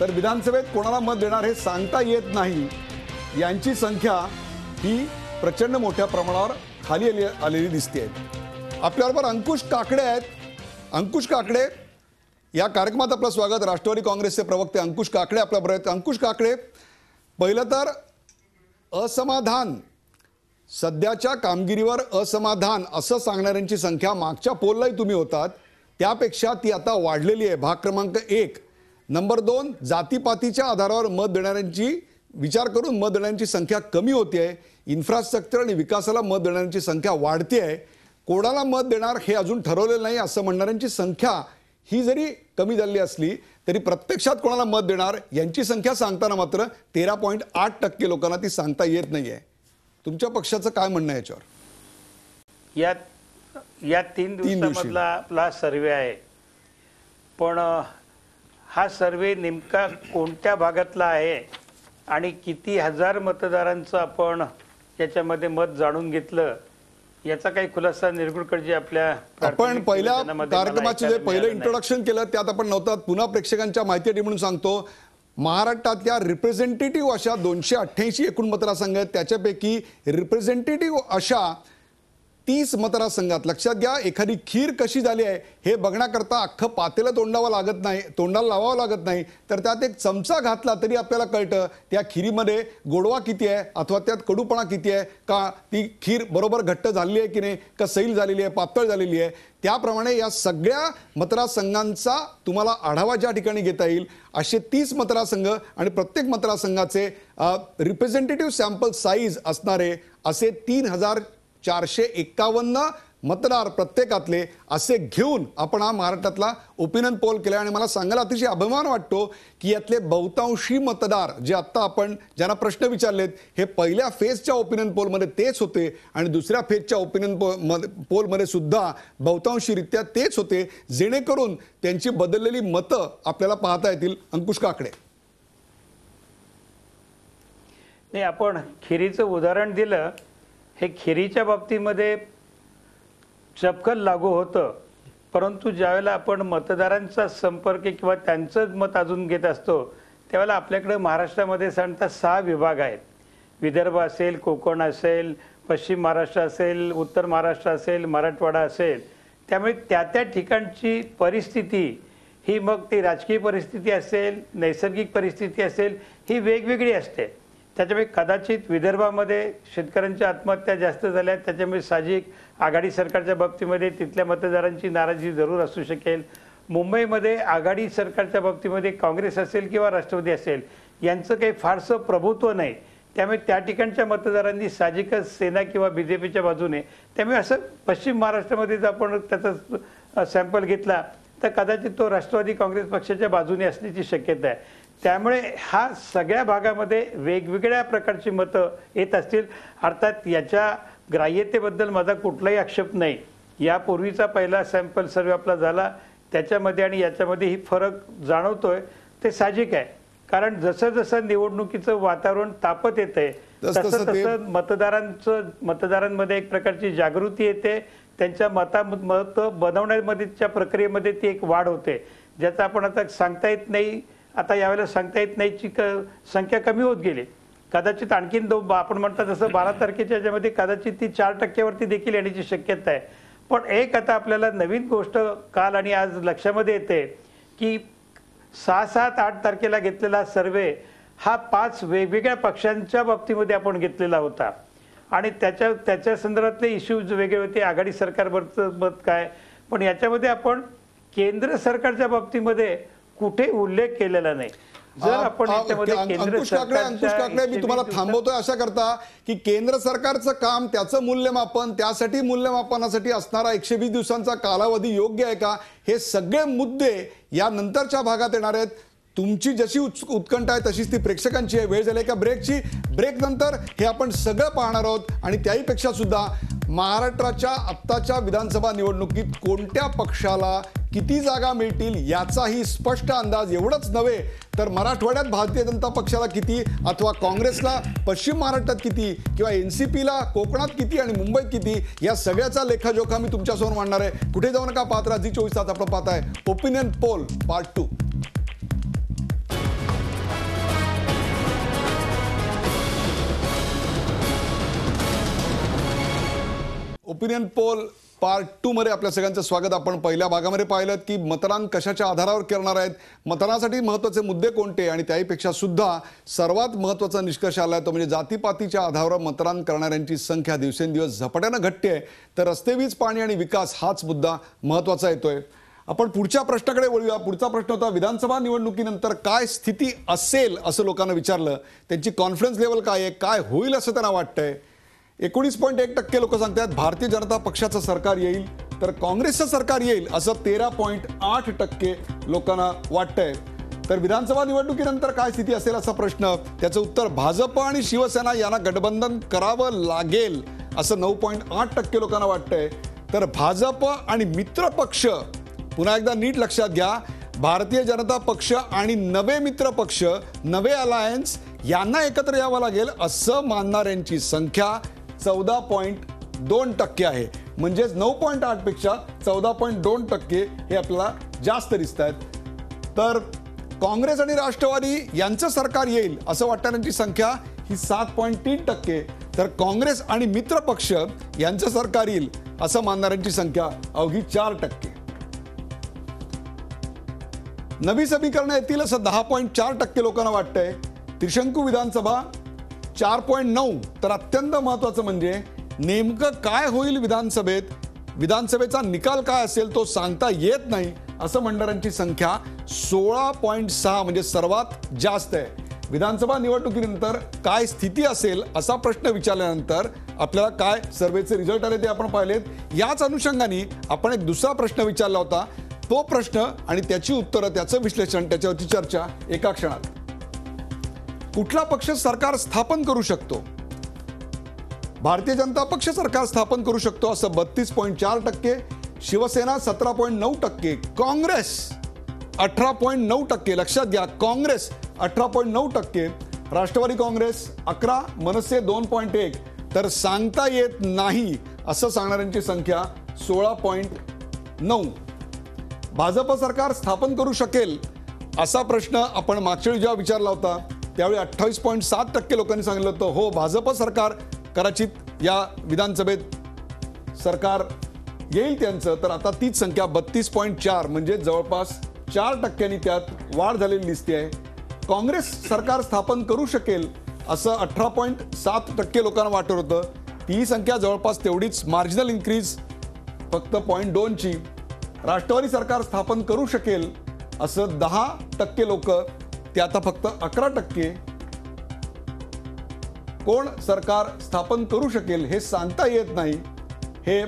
तर विधानसभेत कोणाला मत देणार हे सांगता येत नाही. यांची संख्या ही प्रचंड मोठ्या प्रमाणावर खाली आलेली दिसते. आपल्याबरोबर अंकुश काकडे आहेत. अंकुश काकडे, या कार्यक्रमात आपलं स्वागत. राष्ट्रवादी काँग्रेसचे प्रवक्ते अंकुश काकडे आपल्याबरोबर आहेत. अंकुश काकडे, पहिलं तर असमाधान, सध्याच्या कामगिरीवर असमाधान असं सांगणाऱ्यांची संख्या मागच्या पोललाही तुम्ही होतात त्यापेक्षा ती आता वाढलेली आहे. भाग क्रमांक 1. नंबर 2, जातीपातीच्या आधारावर मत देणाऱ्यांची विचार करून मत देणाऱ्यांची संख्या कमी होते आहे. इन्फ्रास्ट्रक्चर आणि विकासाला मत देणाऱ्यांची संख्या वाढते आहे. कोणाला मत देणार हे अजून ठरवलेलं नाही असं म्हणणाऱ्यांची संख्या ही जरी कमी झालेली असली तरी प्रत्यक्षात कोणाला मत देणार यांची संख्या सांगताना मात्र 13.8% लोकांना ती सांगता येत नाहीये. तुमच्या पक्षाचं काय म्हणणं आहे याच्यावर? या 3 दिवसामधला आपला सर्वे आहे, पण हा सर्वे नेमका कोणत्या भागातला आहे आणि किती हजार मतदारांचं आपण याच्यामध्ये मत जाणून घेतलं याचा काही खुलासा निरगुडकरजी आपल्या आपण पहिल्या कार्यक्रमाचे जे पहिलं इंट्रोडक्शन केलं त्यात आपण नव्हतात. पुन्हा प्रेक्षकांच्या माहितीसाठी म्हणून सांगतो, महाराष्ट्रातल्या रिप्रेझेंटेटिव्ह अशा 288 एकूण मतदारसंघ आहेत. त्याच्यापैकी रिप्रेझेंटेटिव्ह अशा 30 मतदारसंघात, लक्षात घ्या, एखादी खीर कशी झाली आहे हे बघण्याकरता अख्खं पातेलं तोंडाला लावावं लागत नाही, तर त्यात एक चमचा घातला तरी आपल्याला कळतं त्या खिरीमध्ये गोडवा किती आहे अथवा त्यात कडूपणा किती आहे, का ती खीर बरोबर घट्ट झालेली आहे की नाही, का सैल झालेली आहे, पातळ झालेली आहे. त्याप्रमाणे या सगळ्या मतदारसंघांचा तुम्हाला आढावा ज्या ठिकाणी घेता येईल असे 30 मतदारसंघ आणि प्रत्येक मतदारसंघाचे रिप्रेझेंटेटिव्ह सॅम्पल साईज असणारे असे 3,451 मतदार प्रत्येकातले असे घेऊन आपण हा महाराष्ट्रातला ओपिनियन पोल केला. आणि मला सांगायला अतिशय अभिमान वाटतो की यातले बहुतांशी मतदार जे आत्ता आपण ज्यांना प्रश्न विचारलेत हे पहिल्या फेजच्या ओपिनियन पोलमध्ये तेच होते आणि दुसऱ्या फेजच्या ओपिनियन पोलमध्ये सुद्धा बहुतांशीरित्या तेच होते, जेणेकरून त्यांची बदललेली मतं आपल्याला पाहता येतील. अंकुश काकडे, नाही, आपण खिरीचं उदाहरण दिलं, हे खिरीच्या बाबतीमध्ये चपखल लागू होतं, परंतु ज्यावेळेला आपण मतदारांचा संपर्क किंवा त्यांचं मत अजून घेत असतो त्यावेळेला आपल्याकडे महाराष्ट्रामध्ये साधारणतः 6 विभाग आहेत. विदर्भ असेल, कोकण असेल, पश्चिम महाराष्ट्र असेल, उत्तर महाराष्ट्र असेल, मराठवाडा असेल. त्यामुळे त्या ठिकाणची परिस्थिती ही, मग ती राजकीय परिस्थिती असेल, नैसर्गिक परिस्थिती असेल, ही वेगवेगळी असते. त्याच्यामुळे कदाचित विदर्भामध्ये शेतकऱ्यांच्या आत्महत्या जास्त झाल्या, त्याच्यामुळे साहजिक आघाडी सरकारच्या बाबतीमध्ये तिथल्या मतदारांची नाराजी जरूर असू शकेल. मुंबईमध्ये आघाडी सरकारच्या बाबतीमध्ये काँग्रेस असेल किंवा राष्ट्रवादी असेल यांचं काही फारसं प्रभुत्व नाही, त्यामुळे त्या ठिकाणच्या मतदारांनी साहजिकच सेना किंवा BJPच्या बाजूने. त्यामुळे असं पश्चिम महाराष्ट्रामध्ये जर आपण त्याचा सॅम्पल घेतला तर कदाचित तो राष्ट्रवादी काँग्रेस पक्षाच्या बाजूने असण्याची शक्यता आहे. त्यामुळे हा सगळ्या भागामध्ये वेगवेगळ्या प्रकारची मतं येत असतील. अर्थात याच्या ग्राह्यतेबद्दल माझा कुठलाही आक्षेप नाही. यापूर्वीचा पहिला सॅम्पल सर्वे आपला झाला त्याच्यामध्ये आणि याच्यामध्ये ही फरक जाणवतोय, ते साहजिक आहे. कारण जसं जसं निवडणुकीचं वातावरण तापत येतंय तसं तसं मतदारांमध्ये एक प्रकारची जागृती येते, त्यांच्या मत बनवण्यामध्येच्या प्रक्रियेमध्ये ती एक वाढ होते, ज्याचा आपण आता सांगता येत नाही. आता यावेळेला सांगता येत नाहीची संख्या कमी होत गेली. कदाचित आणखीन आपण म्हणता जसं 12 तारखेच्या याच्यामध्ये कदाचित ती 4% देखील येण्याची शक्यता आहे. पण एक आता आपल्याला नवीन गोष्ट काल आणि आज लक्षामध्ये येते की 6, 7, 8 तारखेला घेतलेला सर्वे हा 5 वेगवेगळ्या पक्षांच्या बाबतीमध्ये आपण घेतलेला होता आणि त्याच्या संदर्भातले इश्यूज वेगळे होते. आघाडी सरकारवरचं मत काय, पण याच्यामध्ये आपण केंद्र सरकारच्या बाबतीमध्ये कुठे उल्लेख केलेला नाही. जर आपण अंकुश काकडे, मी तुम्हाला थांबवतोय अशा करता की केंद्र सरकारचं काम, त्याचं मूल्यमापन, त्यासाठी मूल्यमापनासाठी असणारा 120 दिवसांचा कालावधी योग्य आहे का, हे सगळे मुद्दे या नंतरच्या भागात येणार आहेत. तुमची जशी उत्कंठा आहे तशीच ती प्रेक्षकांची आहे. वेळ झाली का ब्रेकची. ब्रेक नंतर हे आपण सगळं पाहणार आहोत आणि त्याहीपेक्षा सुद्धा महाराष्ट्राच्या आत्ताच्या विधानसभा निवडणुकीत कोणत्या पक्षाला किती जागा मिळतील याचाही स्पष्ट अंदाज एवढंच नव्हे तर मराठवाड्यात भारतीय जनता पक्षाला किती अथवा काँग्रेसला पश्चिम महाराष्ट्रात किती किंवा NCPला कोकणात किती आणि मुंबईत किती या सगळ्याचा लेखाजोखा मी तुमच्यासमोर मांडणार आहे. कुठे जाऊ नका, पाहत राहा झी 24 तास. आपण पाहताय opinion poll part 2. Opinion poll part 2 मध्ये आपल्या सगळ्यांचं स्वागत. आपण पहिल्या भागामध्ये पाहिलं की मतदान कशाच्या आधारावर करणार आहेत, मतदानासाठी महत्त्वाचे मुद्दे कोणते आणि त्याहीपेक्षा सुद्धा सर्वात महत्त्वाचा निष्कर्ष आला तो म्हणजे जातीपातीच्या आधारावर मतदान करणाऱ्यांची संख्या दिवसेंदिवस झपाट्यानं घटते आहे. तर रस्ते, वीज, पाणी आणि विकास हाच मुद्दा महत्त्वाचा येतोय. आपण पुढच्या प्रश्नाकडे वळूया. पुढचा प्रश्न होता विधानसभा निवडणुकीनंतर काय स्थिती असेल असं लोकांना विचारलं. त्यांची कॉन्फिडन्स लेवल काय आहे, काय होईल असं त्यांना वाटतंय. 19.1% लोक सांगतात भारतीय जनता पक्षाचं सरकार येईल तर काँग्रेसचं सरकार येईल असं 13.8% लोकांना वाटतंय. तर विधानसभा निवडणुकीनंतर काय स्थिती असेल असा प्रश्न, त्याचं उत्तर भाजप आणि शिवसेना यांना गठबंधन करावं लागेल असं 9.8% लोकांना वाटतंय. तर भाजप आणि मित्र पक्ष, पुन्हा एकदा नीट लक्षात घ्या, भारतीय जनता पक्ष आणि नवे मित्र पक्ष, नवे अलायन्स यांना एकत्र यावं लागेल असं मानणाऱ्यांची संख्या 14.2% आहे. म्हणजेच 9.8 पेक्षा 14.2% हे आपल्याला जास्त दिसत आहेत. तर काँग्रेस आणि राष्ट्रवादी यांचं सरकार येईल असं वाटणाऱ्यांची संख्या ही 7.3%. तर काँग्रेस आणि मित्र पक्ष यांचं सरकार येईल असं मानणाऱ्यांची संख्या अवघी 4%. नवी समीकरणं येतील असं 10.4% लोकांना वाटतंय. त्रिशंकू विधानसभा 4.9. तर अत्यंत महत्त्वाचं म्हणजे नेमकं काय होईल विधानसभेत, विधानसभेचा निकाल काय असेल तो सांगता येत नाही असं म्हणणाऱ्यांची संख्या 16.6 म्हणजे सर्वात जास्त आहे. विधानसभा निवडणुकीनंतर काय स्थिती असेल असा प्रश्न विचारल्यानंतर आपल्याला काय सर्वेचे रिझल्ट आले ते आपण पाहिलेत. याच अनुषंगाने आपण एक दुसरा प्रश्न विचारला होता. तो प्रश्न आणि त्याची उत्तरं, त्याचं विश्लेषण, त्याच्यावरची चर्चा एका क्षणात. कुठला पक्ष सरकार स्थापन करू शकतो? भारतीय जनता पक्ष सरकार स्थापन करू शकतो असं 32.4%, शिवसेना 17.9%, काँग्रेस 18.9%. लक्षात घ्या, काँग्रेस 18.9%, राष्ट्रवादी काँग्रेस 11%, मनसे 2.1%. तर सांगता येत नाही असं सांगणाऱ्यांची संख्या 16.9%. भाजप सरकार स्थापन करू शकेल असा प्रश्न आपण मागच्या वेळी जेव्हा विचारला होता त्यावेळी 28.7% लोकांनी सांगितलं होतं हो, भाजप सरकार कदाचित या विधानसभेत सरकार येईल त्यांचं. तर आता तीच संख्या 32.4 म्हणजे जवळपास 4% त्यात वाढ झालेली दिसते आहे. काँग्रेस सरकार स्थापन करू शकेल असं 18.7% लोकांना वाटत होतं. ती संख्या जवळपास तेवढीच, मार्जिनल इन्क्रीज फक्त 0.2ची. राष्ट्रवादी सरकार स्थापन करू शकेल असं 10% लोक, ते आता फक्त 11%. कोण सरकार स्थापन करू शकेल हे सांगता येत नाही हे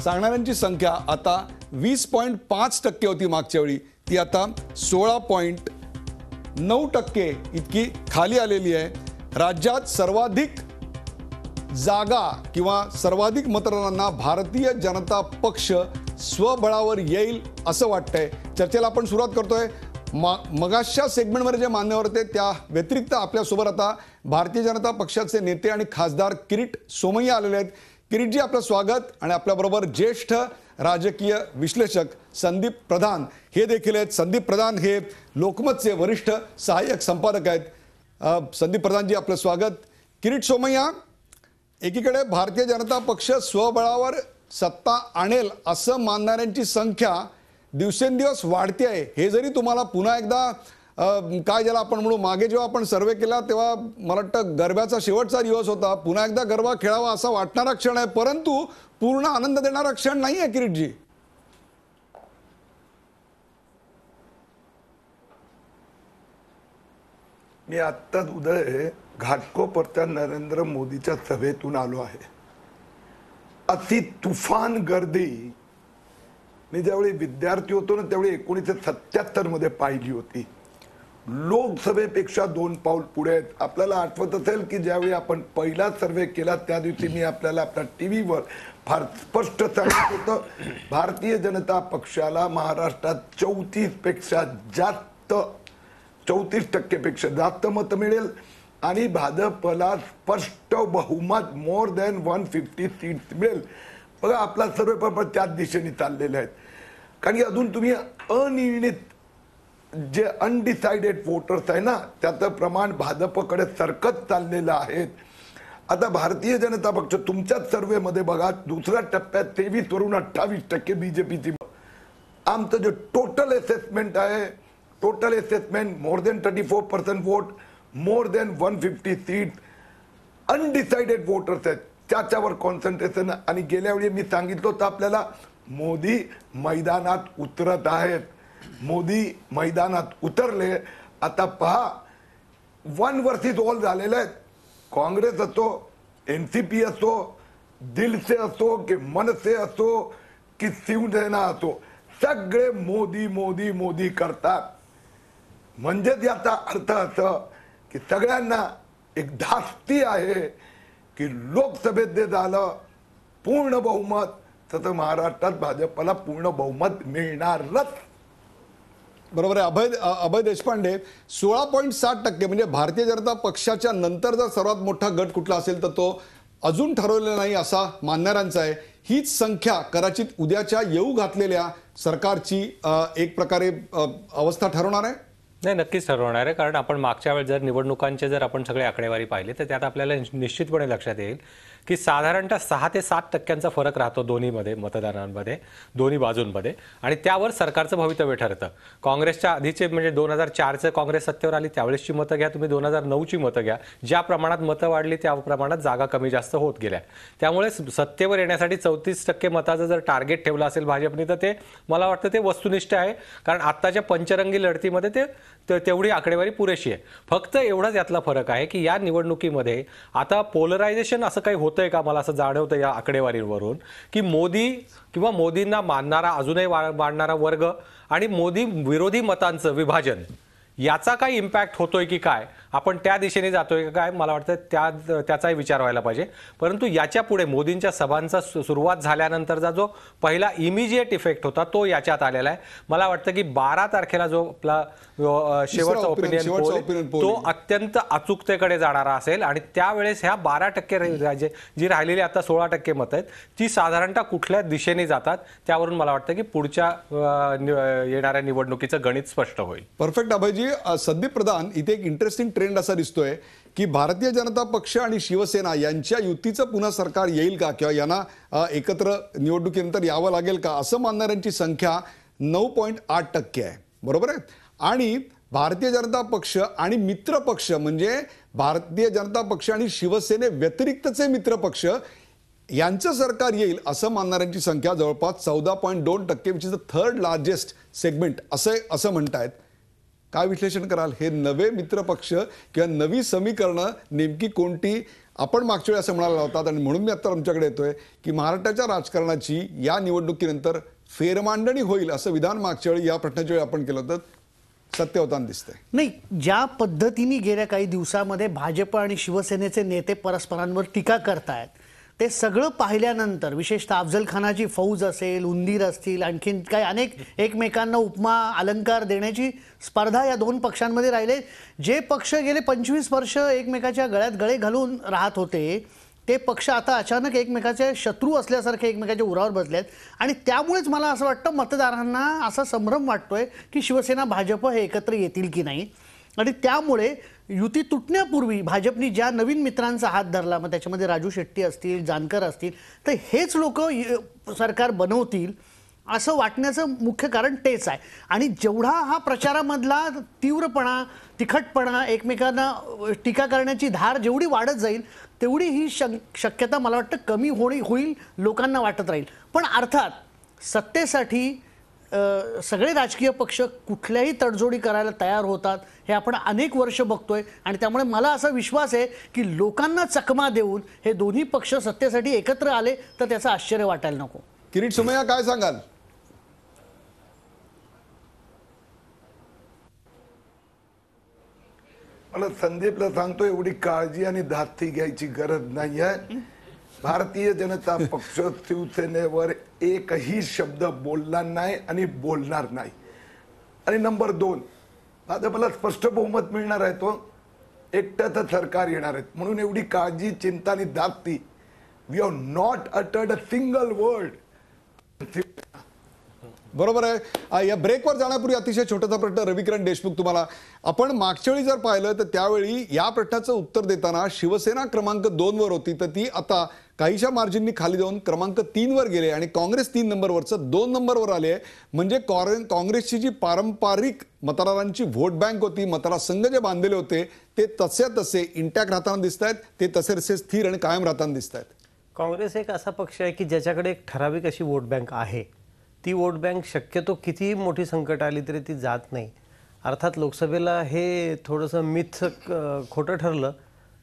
सांगणाऱ्यांची संख्या आता 20.5% होती मागच्या वेळी, ती आता 16.9% इतकी खाली आलेली आहे. राज्यात सर्वाधिक जागा किंवा सर्वाधिक मतदारांना भारतीय जनता पक्ष स्वबळावर येईल असं वाटतंय. चर्चेला आपण सुरुवात करतोय. मगाशच्या सेगमेंटमध्ये जे मान्यवर होते त्या व्यतिरिक्त आपल्यासोबत आता भारतीय जनता पक्षाचे नेते आणि खासदार किरीट सोमय्या आलेले आहेत. किरीटजी, आपलं स्वागत. आणि आपल्याबरोबर ज्येष्ठ राजकीय विश्लेषक संदीप प्रधान हे देखील आहेत. संदीप प्रधान हे लोकमतचे वरिष्ठ सहाय्यक संपादक आहेत. संदीप प्रधानजी, आपलं स्वागत. किरीट सोमय्या, एकीकडे भारतीय जनता पक्ष स्वबळावर सत्ता आणेल असं मानणाऱ्यांची संख्या दिवसेंदिवस वाढते आहे. हे जरी तुम्हाला पुन्हा एकदा काय ज्याला आपण म्हणू, मागे जेव्हा आपण सर्वे केला तेव्हा मला वाटतं गरब्याचा शेवटचा दिवस होता, पुन्हा एकदा गरबा खेळावा असा वाटणारा क्षण आहे, परंतु पूर्ण आनंद देणारा क्षण नाही आहे. किरीटजी, मी आत्ताच उदय घाटकोपरच्या नरेंद्र मोदीच्या सभेतून आलो आहे. अति तुफान गर्दी मी ज्यावेळी विद्यार्थी होतो ना त्यावेळी 1977 मध्ये पाहिली होती. लोकसभेपेक्षा 2 पाऊल पुढे आहेत. आपल्याला आठवत असेल की ज्यावेळी आपण पहिला सर्वे केला त्या दिवशी मी आपल्याला आपल्या टीव्हीवर फार स्पष्ट सांगत होतं, भारतीय जनता पक्षाला महाराष्ट्रात 34% जास्त मतं मिळेल आणि भाजपला स्पष्ट बहुमत मोर दॅन 150 सीट्स मिळेल. बघा आपला सर्वे पेपर त्याच दिशेने चाललेले आहेत. कारण की अजून तुम्ही अनिर्णित जे अनडिसाइडेड वोटर्स आहे ना त्याचं प्रमाण भाजपकडे सरकत चाललेलं आहे. आता भारतीय जनता पक्ष तुमच्याच सर्वेमध्ये बघा दुसऱ्या टप्प्यात 23 वरून 28% बीजेपीची. आमचं जे टोटल असेसमेंट आहे, total assessment more than 34% vote, more than 150 seat undecided voters आहेत त्याच्यावर कॉन्सन्ट्रेशन. आणि गेल्या वेळी मी सांगितलं होतं आपल्याला मोदी मैदानात उतरत आहेत. मोदी मैदानात उतरले. आता पहा 1 वर्सेस ऑल झालेले आहेत. काँग्रेस असो, एनसीपी असो, दिलसे असो की मनसे असो की शिवसेना असो, सगळे मोदी मोदी मोदी करतात. म्हणजेच याचा अर्थ असं की सगळ्यांना एक धास्ती आहे की लोकसभेत जे झालं पूर्ण बहुमत तसं महाराष्ट्रात भाजपला पूर्ण बहुमत मिळणारच. बरोबर आहे. अभय देशपांडे, 16.7% म्हणजे भारतीय जनता पक्षाच्या नंतर जर सर्वात मोठा गट कुठला असेल तर तो अजून ठरवलेला नाही असा मानणाऱ्यांचा आहे. हीच संख्या कदाचित उद्याच्या येऊ घातलेल्या सरकारची एक प्रकारे अवस्था ठरवणार आहे. नाही, नक्कीच ठरवणार आहे. कारण आपण मागच्या वेळेस जर निवडणुकांचे जर आपण सगळे आकडेवारी पाहिले तर त्यात आपल्याला निश्चितपणे लक्षात येईल की साधारणतः 6 ते 7% फरक राहतो दोन्हीमध्ये, मतदानांमध्ये, दोन्ही बाजूंमध्ये. आणि त्यावर सरकारचं भवितव्य ठरतं. काँग्रेसच्या आधीचे म्हणजे 2004चं काँग्रेस सत्तेवर आली त्यावेळेसची मतं घ्या, तुम्ही 2009ची मतं घ्या, ज्या प्रमाणात मतं वाढली त्या प्रमाणात जागा कमी जास्त होत गेल्या. त्यामुळे सत्तेवर येण्यासाठी 34% मताचं जर टार्गेट ठेवलं असेल भाजपने तर ते मला वाटतं ते वस्तुनिष्ठ आहे. कारण आत्ताच्या पंचरंगी लढतीमध्ये तेवढी आकडेवारी पुरेशी आहे. फक्त एवढाच यातला फरक आहे की या निवडणुकीमध्ये आता पोलरायझेशन असं काही होतंय का, मला असं जाणवतं या आकडेवारीवरून की मोदी किंवा मोदींना मानणारा अजूनही मानणारा वर्ग आणि मोदी विरोधी मतांचं विभाजन याचा काही इम्पॅक्ट होतोय की काय, आपण त्या दिशेने जातोय का काय, मला वाटतं त्याचाही विचार व्हायला पाहिजे. परंतु याच्या पुढे मोदींच्या सभांचा सुरुवात झाल्यानंतरचा जो पहिला इमिजिएट इफेक्ट होता तो याच्यात आलेला आहे. मला वाटतं की 12 तारखेला जो आपला शेवटचा ओपिनियन पोल तो अत्यंत अचूकतेकडे जाणारा असेल आणि त्यावेळेस ह्या 12% जी राहिलेली आता 16% मतं आहेत ती साधारणतः कुठल्या दिशेने जातात त्यावरून मला वाटतं की पुढच्या येणाऱ्या निवडणुकीचं गणित स्पष्ट होईल. परफेक्ट अभयजी. संदीप प्रधान, इथे एक इंटरेस्टिंग ट्रेंड असा दिसतोय की भारतीय जनता पक्ष आणि शिवसेना यांच्या युतीचं पुन्हा सरकार येईल का किंवा यांना एकत्र निवडणुकीनंतर यावं लागेल का असं मानणाऱ्यांची संख्या 9.8% आहे. बरोबर आहे. आणि भारतीय जनता पक्ष आणि मित्र पक्ष म्हणजे भारतीय जनता पक्ष आणि शिवसेने व्यतिरिक्तचे मित्र पक्ष यांचं सरकार येईल असं मानणाऱ्यांची संख्या जवळपास 14.2%, which is the third largest segment असं म्हणतायत. काय विश्लेषण कराल? हे नवे मित्रपक्ष किंवा नवी समीकरणं नेमकी कोणती? आपण मागच्या वेळी असं म्हणाला होतात आणि म्हणून मी आता तुमच्याकडे येतोय की महाराष्ट्राच्या राजकारणाची या निवडणुकीनंतर फेरमांडणी होईल असं विधान मागच्या वेळी या प्रश्नाच्या वेळी आपण केलं होतं. सत्य होताना दिसतंय. नाही, ज्या पद्धतीने गेल्या काही दिवसामध्ये भाजप आणि शिवसेनेचे नेते परस्परांवर टीका करतायत ते सगळं पाहिल्यानंतर, विशेषतः अफजल खानाची फौज असेल, उंदीर असतील, आणखीन काही अनेक एकमेकांना उपमा अलंकार देण्याची स्पर्धा या दोन पक्षांमध्ये राहिले. जे पक्ष गेले 25 वर्ष एकमेकाच्या गळ्यात गळे घालून राहत होते ते पक्ष आता अचानक एकमेकाचे शत्रू असल्यासारखे एकमेकाच्या उरावर बसलेत. आणि त्यामुळेच मला असं वाटतं मतदारांना असा संभ्रम वाटतोय की शिवसेना भाजप हे एकत्र येतील की नाही. आणि त्यामुळे युती तुटण्यापूर्वी भाजपनी ज्या नवीन मित्रांचा हात धरला, मग त्याच्यामध्ये राजू शेट्टी असतील, जानकर असतील, तर हेच लोक सरकार बनवतील असं वाटण्याचं मुख्य कारण तेच आहे. आणि जेवढा हा प्रचारामधला तीव्रपणा, तिखटपणा, एकमेकांना टीका करण्याची धार जेवढी वाढत जाईल तेवढी ही शक्यता मला वाटतं कमी होईल, लोकांना वाटत राहील. पण अर्थात सत्तेसाठी सगळे राजकीय पक्ष कुठल्याही तडजोडी करायला तयार होतात हे आपण अनेक वर्ष बघतोय. आणि त्यामुळे मला असा विश्वास आहे की लोकांना चकमा देऊन हे दोन्ही पक्ष सत्तेसाठी एकत्र आले तर त्याचं आश्चर्य वाटायला नको. किरीट सोमय्या, काय सांगाल? मला संदीपला सांगतो, एवढी काळजी आणि धास्ती घ्यायची गरज नाही आहे. भारतीय जनता पक्ष शिवसेनेवर एकही शब्द बोलला नाही आणि बोलणार नाही. आणि नंबर 2, भाजपला स्पष्ट बहुमत मिळणार आहे, तो एकट्याचं सरकार येणार आहे. म्हणून एवढी काळजी, चिंता आणि धास्ती. We have not uttered a single word. बरोबर आहे. या ब्रेकवर जाण्यापूर्वी अतिशय छोटासा प्रश्न, रविकिरण देशमुख, तुम्हाला. आपण मागच्या वेळी जर पाहिलं तर त्यावेळी या प्रश्नाचं उत्तर देताना शिवसेना क्रमांक 2 वर होती, तर ती आता काहीशा मार्जिननी खाली जाऊन क्रमांक 3 वर गेले आणि काँग्रेस 3 नंबरवरचं 2 नंबरवर आले आहे. म्हणजे काँग्रेसची जी पारंपरिक मतदारांची व्होट बँक होती, मतदारसंघ जे बांधलेले होते ते तसे इंटॅक्ट राहताना दिसत आहेत, ते तसे स्थिर आणि कायम राहताना दिसत आहेत. काँग्रेस एक असा पक्ष आहे की ज्याच्याकडे एक ठराविक अशी वोट बँक आहे. ती वोट बँक शक्यतो कितीही मोठी संकट आली तरी ती जात नाही. अर्थात लोकसभेला हे थोडंसं मिथ खोटं ठरलं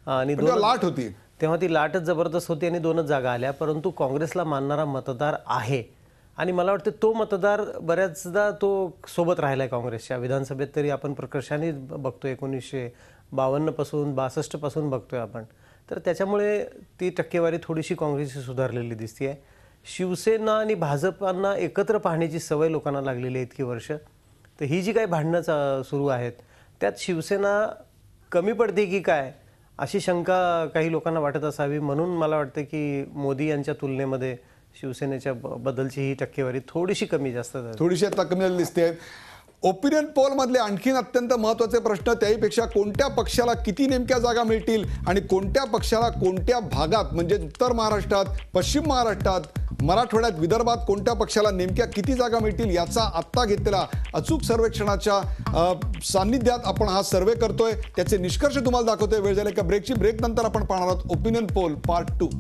आणि लाट होती, तेव्हा ती लाटच जबरदस्त होती आणि 2च जागा आल्या. परंतु काँग्रेसला मानणारा मतदार आहे आणि मला वाटतं तो मतदार बऱ्याचदा तो सोबत राहिला आहे काँग्रेसच्या. विधानसभेत तरी आपण प्रकर्षाने बघतोय, 1952 पासून 62 पासून बघतोय आपण. तर त्याच्यामुळे ती टक्केवारी थोडीशी काँग्रेसची सुधारलेली दिसते. शिवसेना आणि भाजपांना एकत्र पाहण्याची सवय लोकांना लागलेली आहे इतकी वर्ष. तर ही जी काही भांडणं सुरू आहेत त्यात शिवसेना कमी पडते की काय अशी शंका काही लोकांना वाटत असावी. म्हणून मला वाटतं की मोदी यांच्या तुलनेमध्ये शिवसेनेच्या बद्दलची ही टक्केवारी थोडीशी कमी जास्त थोडीशी आता कमी झाली दिसते. ओपिनियन पोल मधले आणखीन अत्यंत महत्त्वाचे प्रश्न, त्याहीपेक्षा कोणत्या पक्षाला किती नेमक्या जागा मिळतील आणि कोणत्या पक्षाला कोणत्या भागात, म्हणजे उत्तर महाराष्ट्रात, पश्चिम महाराष्ट्रात, मराठवाड्यात, विदर्भात कोणत्या पक्षाला नेमक्या किती जागा मिळतील याचा आत्ता घेतलेला अचूक सर्वेक्षणाच्या सान्निध्यात आपण हा सर्वे करतोय. त्याचे निष्कर्ष तुम्हाला दाखवतोय. वेळ झाली का ब्रेकची. ब्रेक नंतर आपण पाहणार आहोत opinion poll part 2.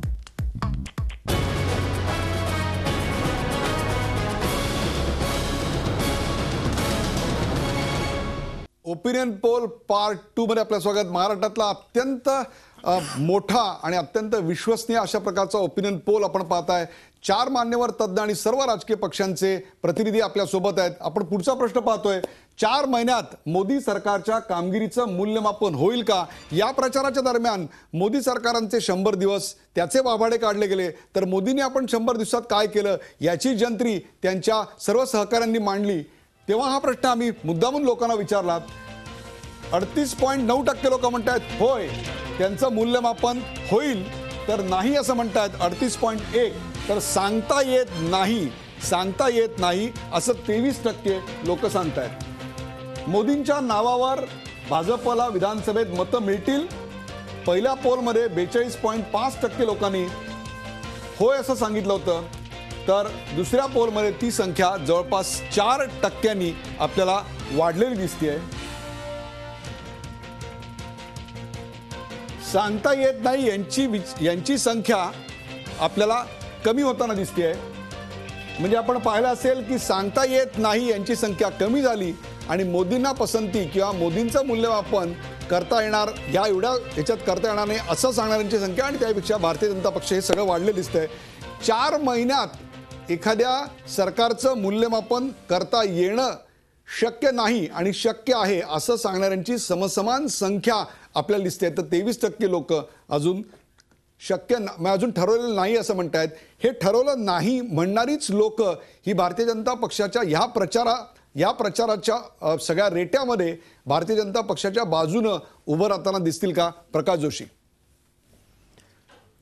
Opinion poll part 2 मध्ये आपलं स्वागत. महाराष्ट्रातला अत्यंत मोठा आणि अत्यंत विश्वसनीय अशा प्रकारचा ओपिनियन पोल आपण पाहताय. 4 मान्यवर तज्ञ आणि सर्व राजकीय पक्षांचे प्रतिनिधी आपल्या सोबत आहेत. आपण पुढचा प्रश्न पाहतोय, 4 महिन्यात मोदी सरकारच्या कामगिरीचं मूल्यमापन होईल का? या प्रचाराच्या दरम्यान मोदी सरकारांचे 100 दिवस त्याचे वाभाडे काढले गेले, तर मोदींनी आपण 100 दिवसात काय केलं याची जंत्री त्यांच्या सर्व सहकाऱ्यांनी मांडली. तेव्हा हा प्रश्न आम्ही मुद्दामून लोकांना विचारला. 38.9% लोक म्हणतात होय त्यांचं मूल्यमापन होईल, तर नाही असं म्हणतात 38.1%. तर सांगता येत नाही असं 23% लोक सांगतायत. मोदींच्या नावावर भाजपला विधानसभेत मतं मिळतील. पहिल्या पोलमध्ये 42.5% लोकांनी होय असं सांगितलं होतं, तर दुसऱ्या पोलमध्ये ती संख्या जवळपास 4% आपल्याला वाढलेली दिसतेय. सांगता येत नाही यांची संख्या आपल्याला कमी होताना दिसतेय. म्हणजे आपण पाहिलं असेल की सांगता येत नाही यांची संख्या कमी झाली आणि मोदींना पसंती किंवा मोदींचं मूल्यमापन करता येणार याच्यात करता येणार नाही असं सांगणाऱ्यांची संख्या आणि त्यापेक्षा भारतीय जनता पक्ष हे सगळं वाढले दिसतंय. 4 महिन्यात एखाद्या सरकारचं मूल्यमापन करता येणं शक्य नाही आणि शक्य आहे असं सांगणाऱ्यांची समसमान संख्या आपल्याला दिसते. तर 23% लोक अजून अजून ठरवलेलं नाही असं म्हणतायत. हे ठरवलं नाही म्हणणारीच लोक ही भारतीय जनता पक्षाच्या या प्रचाराच्या सगळ्या रेट्यामध्ये भारतीय जनता पक्षाच्या बाजूनं उभं राहताना दिसतील का? प्रकाश जोशी.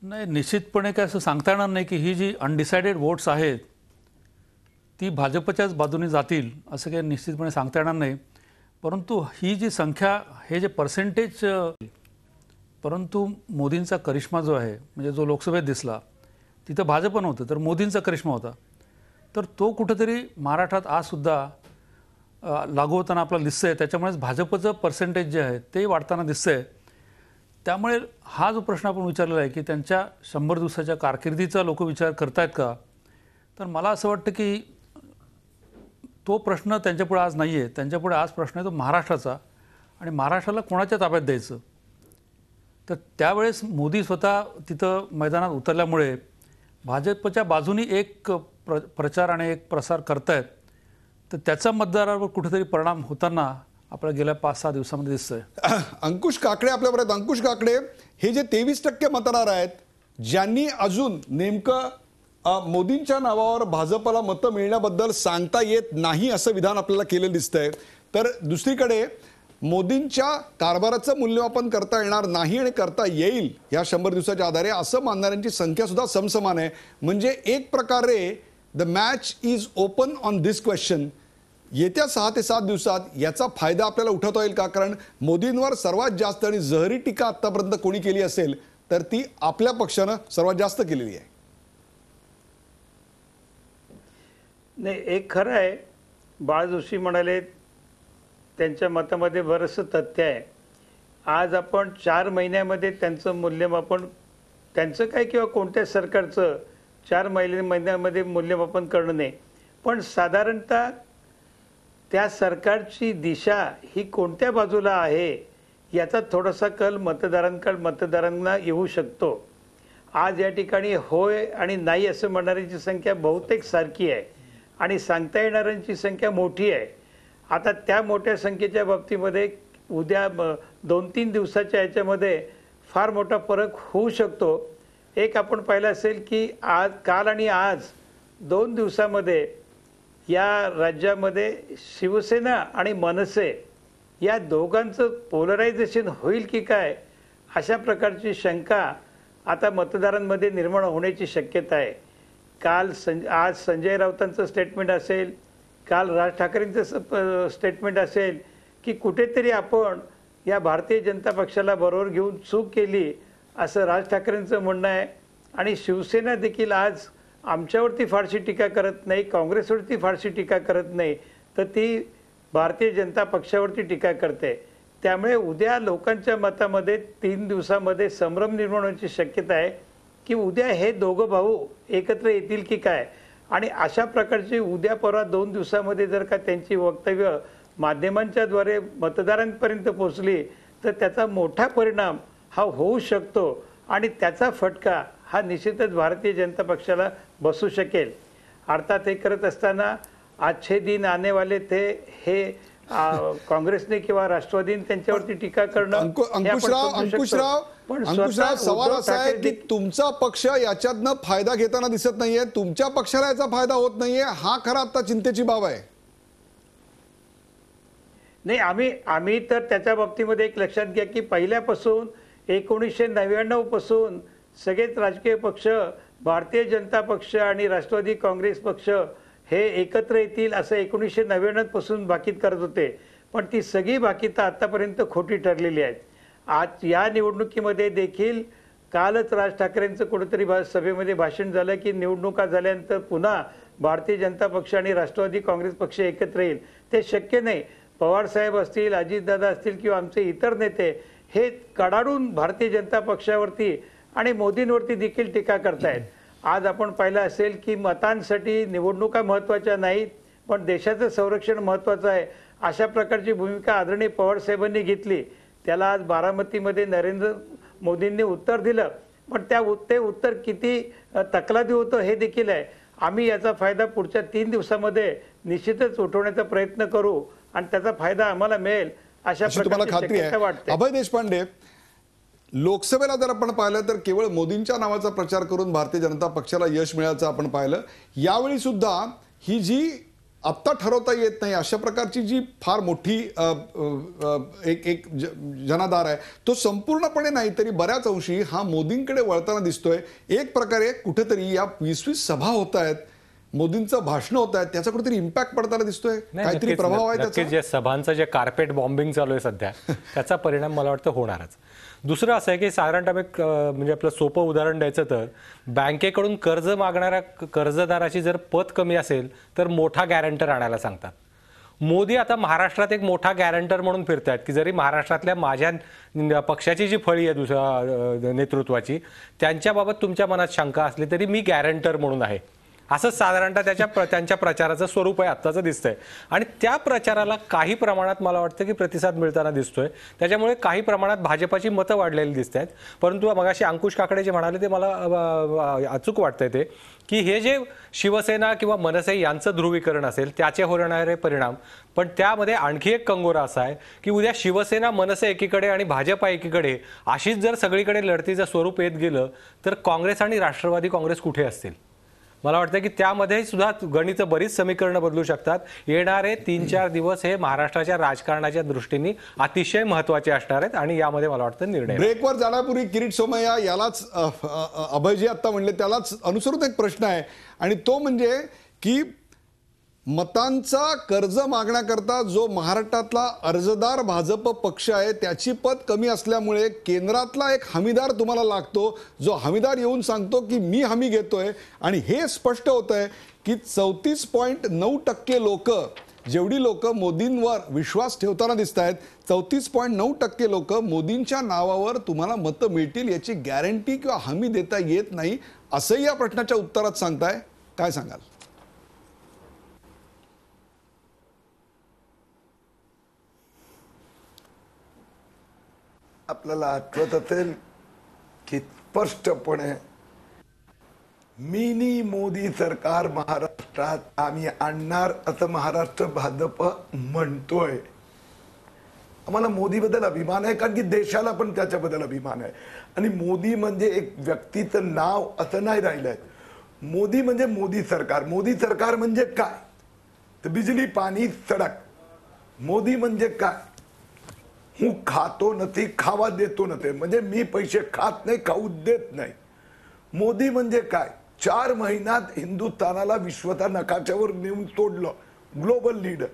नाही, निश्चितपणे काय असं सांगता येणार नाही की ही जी अनडिसाइडेड वोट्स आहेत ती भाजपच्याच बाजूने जातील असं काही निश्चितपणे सांगता येणार नाही. परंतु ही जी संख्या, हे जे पर्सेंटेज, परंतु मोदींचा करिश्मा जो आहे, म्हणजे जो लोकसभेत दिसला तिथं भाजप नव्हतं तर मोदींचा करिश्मा होता, तर तो कुठेतरी महाराष्ट्रात आजसुद्धा लागू होताना आपल्याला दिसतंय. त्याच्यामुळेच भाजपचं पर्सेंटेज जे आहे ते वाढताना दिसतंय. त्यामुळे हा जो प्रश्न आपण विचारलेला आहे की त्यांच्या 100 दिवसाच्या कारकिर्दीचा लोक विचार करतायत का, तर मला असं वाटतं की तो प्रश्न त्यांच्यापुढे आज नाही आहे. त्यांच्यापुढे आज प्रश्न आहे तो महाराष्ट्राचा, आणि महाराष्ट्राला कोणाच्या ताब्यात द्यायचं. तर त्यावेळेस मोदी स्वतः तिथं मैदानात उतरल्यामुळे भाजपच्या बाजूनी एक प्रचार आणि एक प्रसार करतायत, तर त्याचा मतदारावर कुठेतरी परिणाम होताना आपल्याला गेल्या 5-6 दिवसामध्ये दिसतंय. अंकुश काकडे आपल्याबरोबर आहेत. अंकुश काकडे, हे जे 23% मतदार आहेत ज्यांनी अजून नेमकं मोदींच्या नावावर भाजपला मतं मिळण्याबद्दल सांगता येत नाही असं विधान आपल्याला केलेलं दिसतंय, तर दुसरीकडे मोदींच्या कारभाराचं मूल्यमापन करता येणार नाही आणि करता येईल या 100 दिवसाच्या आधारे असं मानणाऱ्यांची संख्या सुद्धा समसमान आहे. म्हणजे एक प्रकारे the match is open on this question. येत्या 6 ते 7 दिवसात याचा फायदा आपल्याला उठवता येईल का? कारण मोदींवर सर्वात जास्त आणि जहरी टीका आतापर्यंत कोणी केली असेल तर ती आपल्या पक्षानं सर्वात जास्त केलेली आहे. नाही, एक खरं आहे, बाळ जोशी म्हणाले त्यांच्या मतामध्ये बरंचसं तथ्य आहे. आज आपण 4 महिन्यामध्ये त्यांचं मूल्यमापन, त्यांचं काय किंवा कोणत्या सरकारचं 4 महिन्यामध्ये मूल्यमापन करणं नाही, पण साधारणतः त्या सरकारची दिशा ही कोणत्या बाजूला आहे याचा थोडासा कल मतदारांना येऊ शकतो. आज या ठिकाणी होय आणि नाही असं म्हणणाऱ्यांची संख्या बहुतेक सारखी आहे आणि सांगता येणाऱ्यांची संख्या मोठी आहे. आता त्या मोठ्या संख्येच्या बाबतीमध्ये उद्या 2-3 दिवसाच्या याच्यामध्ये फार मोठा फरक होऊ शकतो. एक आपण पाहिलं असेल की काल आणि आज 2 दिवसामध्ये या राज्यामध्ये शिवसेना आणि मनसे या दोघांचं पोलरायझेशन होईल की काय अशा प्रकारची शंका आता मतदारांमध्ये निर्माण होण्याची शक्यता आहे. आज संजय राऊतांचं स्टेटमेंट असेल, काल राज ठाकरेंचं स्टेटमेंट असेल की कुठेतरी आपण या भारतीय जनता पक्षाला बरोबर घेऊन चूक केली असं राज ठाकरेंचं म्हणणं आहे. आणि शिवसेना देखील आज आमच्यावरती फारशी टीका करत नाही, काँग्रेसवरती फारशी टीका करत नाही, तर ती भारतीय जनता पक्षावरती टीका करते. त्यामुळे उद्या लोकांच्या मतामध्ये 3 दिवसामध्ये संभ्रम निर्माण होण्याची शक्यता आहे की उद्या हे दोघं भाऊ एकत्र येतील की काय. आणि अशा प्रकारची उद्या परवा 2 दिवसामध्ये जर का त्यांची वक्तव्य माध्यमांच्याद्वारे मतदारांपर्यंत पोहोचली तर त्याचा मोठा परिणाम हा होऊ शकतो आणि त्याचा फटका हा निश्चितच भारतीय जनता पक्षाला बसू शकेल. अर्थात हे करत असताना आजचे दिन आने वाले थे हे काँग्रेसने किंवा राष्ट्रवादीने त्यांच्यावरती टीका करणं. अंकुशराव, सवाल असा आहे की तुमचा पक्ष याच्यातनं फायदा घेताना दिसत नाहीये, तुमच्या पक्षाला याचा फायदा होत नाहीये, हा खरा आता चिंतेची बाब आहे. नाही, आम्ही तर त्याच्या बाबतीमध्ये एक लक्षात घ्या की पहिल्यापासून 1999 पासून सगळेच राजकीय पक्ष, भारतीय जनता पक्ष आणि राष्ट्रवादी काँग्रेस पक्ष हे एकत्र येतील असं 1999 पासून भाकीत करत होते, पण ती सगळी भाकीतं आतापर्यंत खोटी ठरलेली आहेत. आज या निवडणुकीमध्ये देखील कालच राज ठाकरेंचं कुठेतरी सभेमध्ये भाषण झालं की निवडणुका झाल्यानंतर पुन्हा भारतीय जनता पक्ष आणि राष्ट्रवादी काँग्रेस पक्ष एकत्र येईल. ते शक्य नाही. पवारसाहेब असतील, अजितदादा असतील किंवा आमचे इतर नेते हे कडाडून भारतीय जनता पक्षावरती आणि मोदींवरती देखील टीका करतायत. आज आपण पाहिलं असेल की मतांसाठी निवडणुका महत्त्वाच्या नाहीत, पण देशाचं संरक्षण महत्त्वाचं आहे अशा प्रकारची भूमिका आदरणीय पवारसाहेबांनी घेतली. त्याला आज बारामतीमध्ये नरेंद्र मोदींनी उत्तर दिलं, पण ते उत्तर किती तकलादी होतं हे देखील आहे. आम्ही याचा फायदा पुढच्या 3 दिवसामध्ये निश्चितच उठवण्याचा प्रयत्न करू आणि त्याचा फायदा आम्हाला मिळेल अशा प्रकारची शक्यता वाटते. अभय देशपांडे, लोकसभेला जर आपण पाहिलं तर केवळ मोदींच्या नावाचा प्रचार करून भारतीय जनता पक्षाला यश मिळाल्याचं आपण पाहिलं. यावेळी सुद्धा ही जी आत्ता ठरवता येत नाही अशा प्रकारची जी फार मोठी एक जनाधार आहे तो संपूर्णपणे नाही तरी बऱ्याच अंशी हा मोदींकडे वळताना दिसतोय. एक प्रकारे कुठेतरी या 20-20 सभा होत आहेत, मोदींचं भाषण होत आहेत, त्याचा कुठेतरी इम्पॅक्ट पडताना दिसतोय, काहीतरी प्रभाव आहे त्याचा. जे सभांचं जे कार्पेट बॉम्बिंग चालू आहे सध्या त्याचा परिणाम मला वाटतं होणारच. दुसरं असं आहे की साधारणतः म्हणजे आपलं सोपं उदाहरण द्यायचं तर बँकेकडून कर्ज मागणाऱ्या कर्जदाराची जर पत कमी असेल तर मोठा गॅरंटर आणायला सांगतात. मोदी आता महाराष्ट्रात एक मोठा गॅरंटर म्हणून फिरतायत की जरी महाराष्ट्रातल्या माझ्या पक्षाची जी फळी आहे दुसऱ्या नेतृत्वाची त्यांच्याबाबत तुमच्या मनात शंका असली तरी मी गॅरंटर म्हणून आहे. असं साधारणतः त्यांच्या प्रचाराचं स्वरूप आहे आत्ताचं दिसतंय. आणि त्या प्रचाराला काही प्रमाणात मला वाटतं की प्रतिसाद मिळताना दिसतोय. त्याच्यामुळे काही प्रमाणात भाजपाची मतं वाढलेली दिसत आहेत. परंतु मगाशी अंकुश काकडे जे म्हणाले ते मला अचूक वाटतंय ते की हे जे शिवसेना किंवा मनसे यांचं ध्रुवीकरण असेल त्याचे होणारे परिणाम, पण त्यामध्ये आणखी एक कंगोरा असा आहे की उद्या शिवसेना मनसे एकीकडे आणि भाजपा एकीकडे अशीच जर सगळीकडे लढतीचं स्वरूप येत गेलं तर काँग्रेस आणि राष्ट्रवादी काँग्रेस कुठे असतील. मला वाटतं की त्यामध्ये सुद्धा गणितं बरीच समीकरणं बदलू शकतात. येणारे 3-4 दिवस हे महाराष्ट्राच्या राजकारणाच्या दृष्टीने अतिशय महत्त्वाचे असणार आहेत आणि यामध्ये मला वाटतं निर्णय. ब्रेकवर जाण्यापूर्वी किरीट सोमय्या यालाच अभयजी आता म्हणले त्यालाच अनुसरून एक प्रश्न आहे आणि तो म्हणजे की मतांचा कर्ज मागण्याकरता जो महाराष्ट्रातला अर्जदार भाजप पक्ष आहे त्याची पत कमी असल्यामुळे केंद्रातला एक हमीदार तुम्हाला लागतो, जो हमीदार येऊन सांगतो की मी हमी घेतोय. आणि हे स्पष्ट होत आहे की 34.9% लोक, जेवढी लोक मोदींवर विश्वास ठेवताना दिसत आहेत, 34.9% लोक मोदींच्या नावावर तुम्हाला मतं मिळतील याची गॅरंटी किंवा हमी देता येत नाही असंही या प्रश्नाच्या उत्तरात सांगताय. काय सांगाल? आपल्याला आठवत असेल की स्पष्टपणे मिनी मोदी सरकार महाराष्ट्रात आम्ही आणणार असं महाराष्ट्र भाजप म्हणतोय. आम्हाला मोदीबद्दल अभिमान आहे कारण की देशाला पण त्याच्याबद्दल अभिमान आहे. आणि मोदी म्हणजे एक व्यक्तीचं नाव असं नाही राहिलंय. मोदी म्हणजे मोदी सरकार. मोदी सरकार म्हणजे काय तर बिजली पाणी सडक. मोदी म्हणजे काय, હું ખાતો નથી ખાવા દેતો નથી म्हणजे मी पैसे खात नाही खाऊ देत नाही. मोदी म्हणजे काय, 4 महिन्यात हिंदुस्थानाला विश्वता नकाशावर नेऊन तोडलं, ग्लोबल लीडर.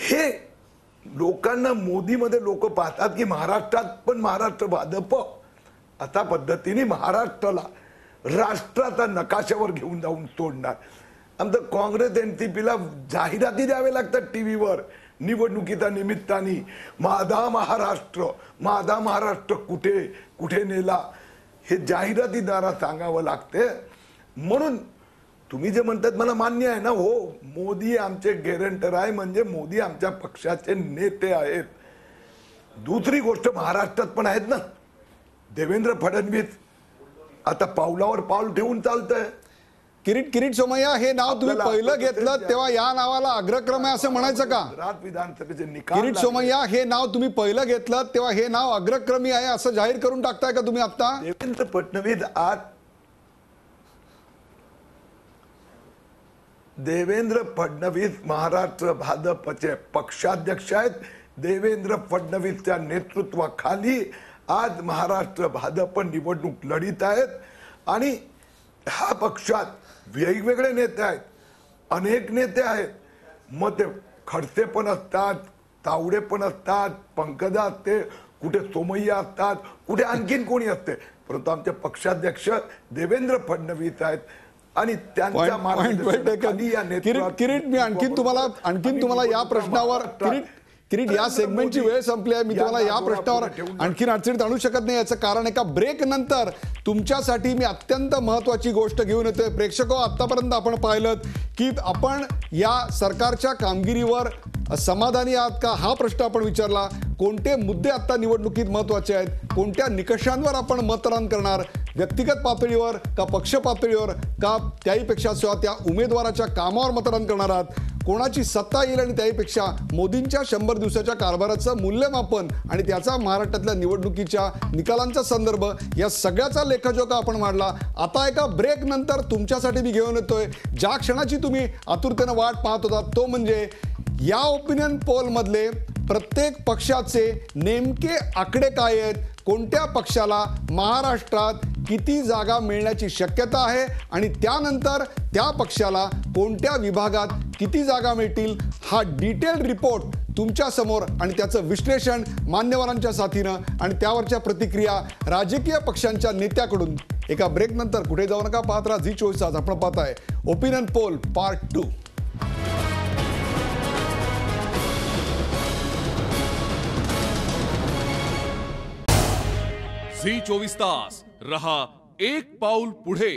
हे लोकांना मोदीमध्ये लोक पाहतात की महाराष्ट्रात पण महाराष्ट्र भाजप अशा पद्धतीने महाराष्ट्राला राष्ट्राचा नकाशावर घेऊन जाऊन तोडणार. आमचं काँग्रेस एनसीपीला जाहिराती द्यावे लागतात टीव्हीवर निवडणुकीच्या निमित्ताने. माझा महाराष्ट्र कुठे कुठे नेला हे जाहिरातीद्वारा सांगावं लागते. म्हणून तुम्ही जे म्हणतात मला मान्य आहे ना, हो मोदी आमचे गॅरंटर आहे म्हणजे मोदी आमच्या पक्षाचे नेते आहेत. दुसरी गोष्ट महाराष्ट्रात पण आहेत ना देवेंद्र फडणवीस, आता पावलावर पाऊल ठेवून चालतंय. किरीट सोमय्या हे नाव तुम्ही पहिलं घेतलं तेव्हा या नावाला अग्रक्रम आहे असं म्हणायचं का? विधानसभेचे निकाल किरीट सोमय्या हे नाव तुम्ही पहिलं घेतलं तेव्हा हे नाव अग्रक्रमी आहे असं जाहीर करून टाकताय का तुम्ही आता? देवेंद्र फडणवीस आज देवेंद्र फडणवीस महाराष्ट्र भाजपचे पक्षाध्यक्ष आहेत. देवेंद्र फडणवीसच्या नेतृत्वाखाली आज महाराष्ट्र भाजप निवडणूक लढीत आहेत. आणि ह्या पक्षात वेगवेगळे नेते आहेत, अनेक नेते आहेत. मग ते खडसे पण असतात, तावडे पण असतात, पंकजा असते, कुठे सोमय्या असतात, कुठे आणखीन कोणी असते. परंतु आमचे पक्षाध्यक्ष देवेंद्र फडणवीस आहेत आणि त्यांच्या मार्गदर्शनाखाली या किरीट मी आणखीन तुम्हाला या प्रश्नावर किरीट या सेगमेंटची वेळ संपली आहे. मी तुम्हाला या प्रश्नावर आणखीन अडचणीत आणू शकत नाही. याचं कारण एका ब्रेक नंतर तुमच्यासाठी मी अत्यंत महत्वाची गोष्ट घेऊन येतोय. प्रेक्षक आतापर्यंत आपण पाहिलं की आपण या सरकारच्या कामगिरीवर समाधानी आहात का हा प्रश्न आपण विचारला. कोणते मुद्दे आता निवडणुकीत महत्वाचे आहेत, कोणत्या निकषांवर आपण मतदान करणार, व्यक्तिगत पातळीवर का पक्ष पातळीवर का त्याहीपेक्षा त्या उमेदवाराच्या कामावर मतदान करणार आहात, कोणाची सत्ता येईल आणि त्याहीपेक्षा मोदींच्या 100 दिवसाच्या कारभाराचं मूल्यमापन आणि त्याचा महाराष्ट्रातल्या निवडणुकीच्या निकालांचा संदर्भ या सगळ्याचा लेखजोखा आपण मांडला. आता एका ब्रेक नंतर तुमच्यासाठी मी घेऊन येतोय ज्या क्षणाची तुम्ही आतुरतेनं वाट पाहत होता, तो म्हणजे या ओपिनियन पोल मधले प्रत्येक पक्षाचे नेमके आकडे काय आहेत, कोणत्या पक्षाला महाराष्ट्रात किती जागा मिळण्याची शक्यता आहे आणि त्यानंतर त्या पक्षाला कोणत्या विभागात किती जागा मिळतील हा डिटेल रिपोर्ट तुमच्या समोर आणि त्याचं विश्लेषण मान्यवरांच्या साथीनं आणि त्यावरच्या प्रतिक्रिया राजकीय पक्षांच्या नेत्याकडून. एका ब्रेक नंतर कुठे जाऊ नका, पाहत राहा झी24 तास. आपण पाहताय ओपिनियन पोल पार्ट 2. झी24 तास रहा एक पाऊल पुढे.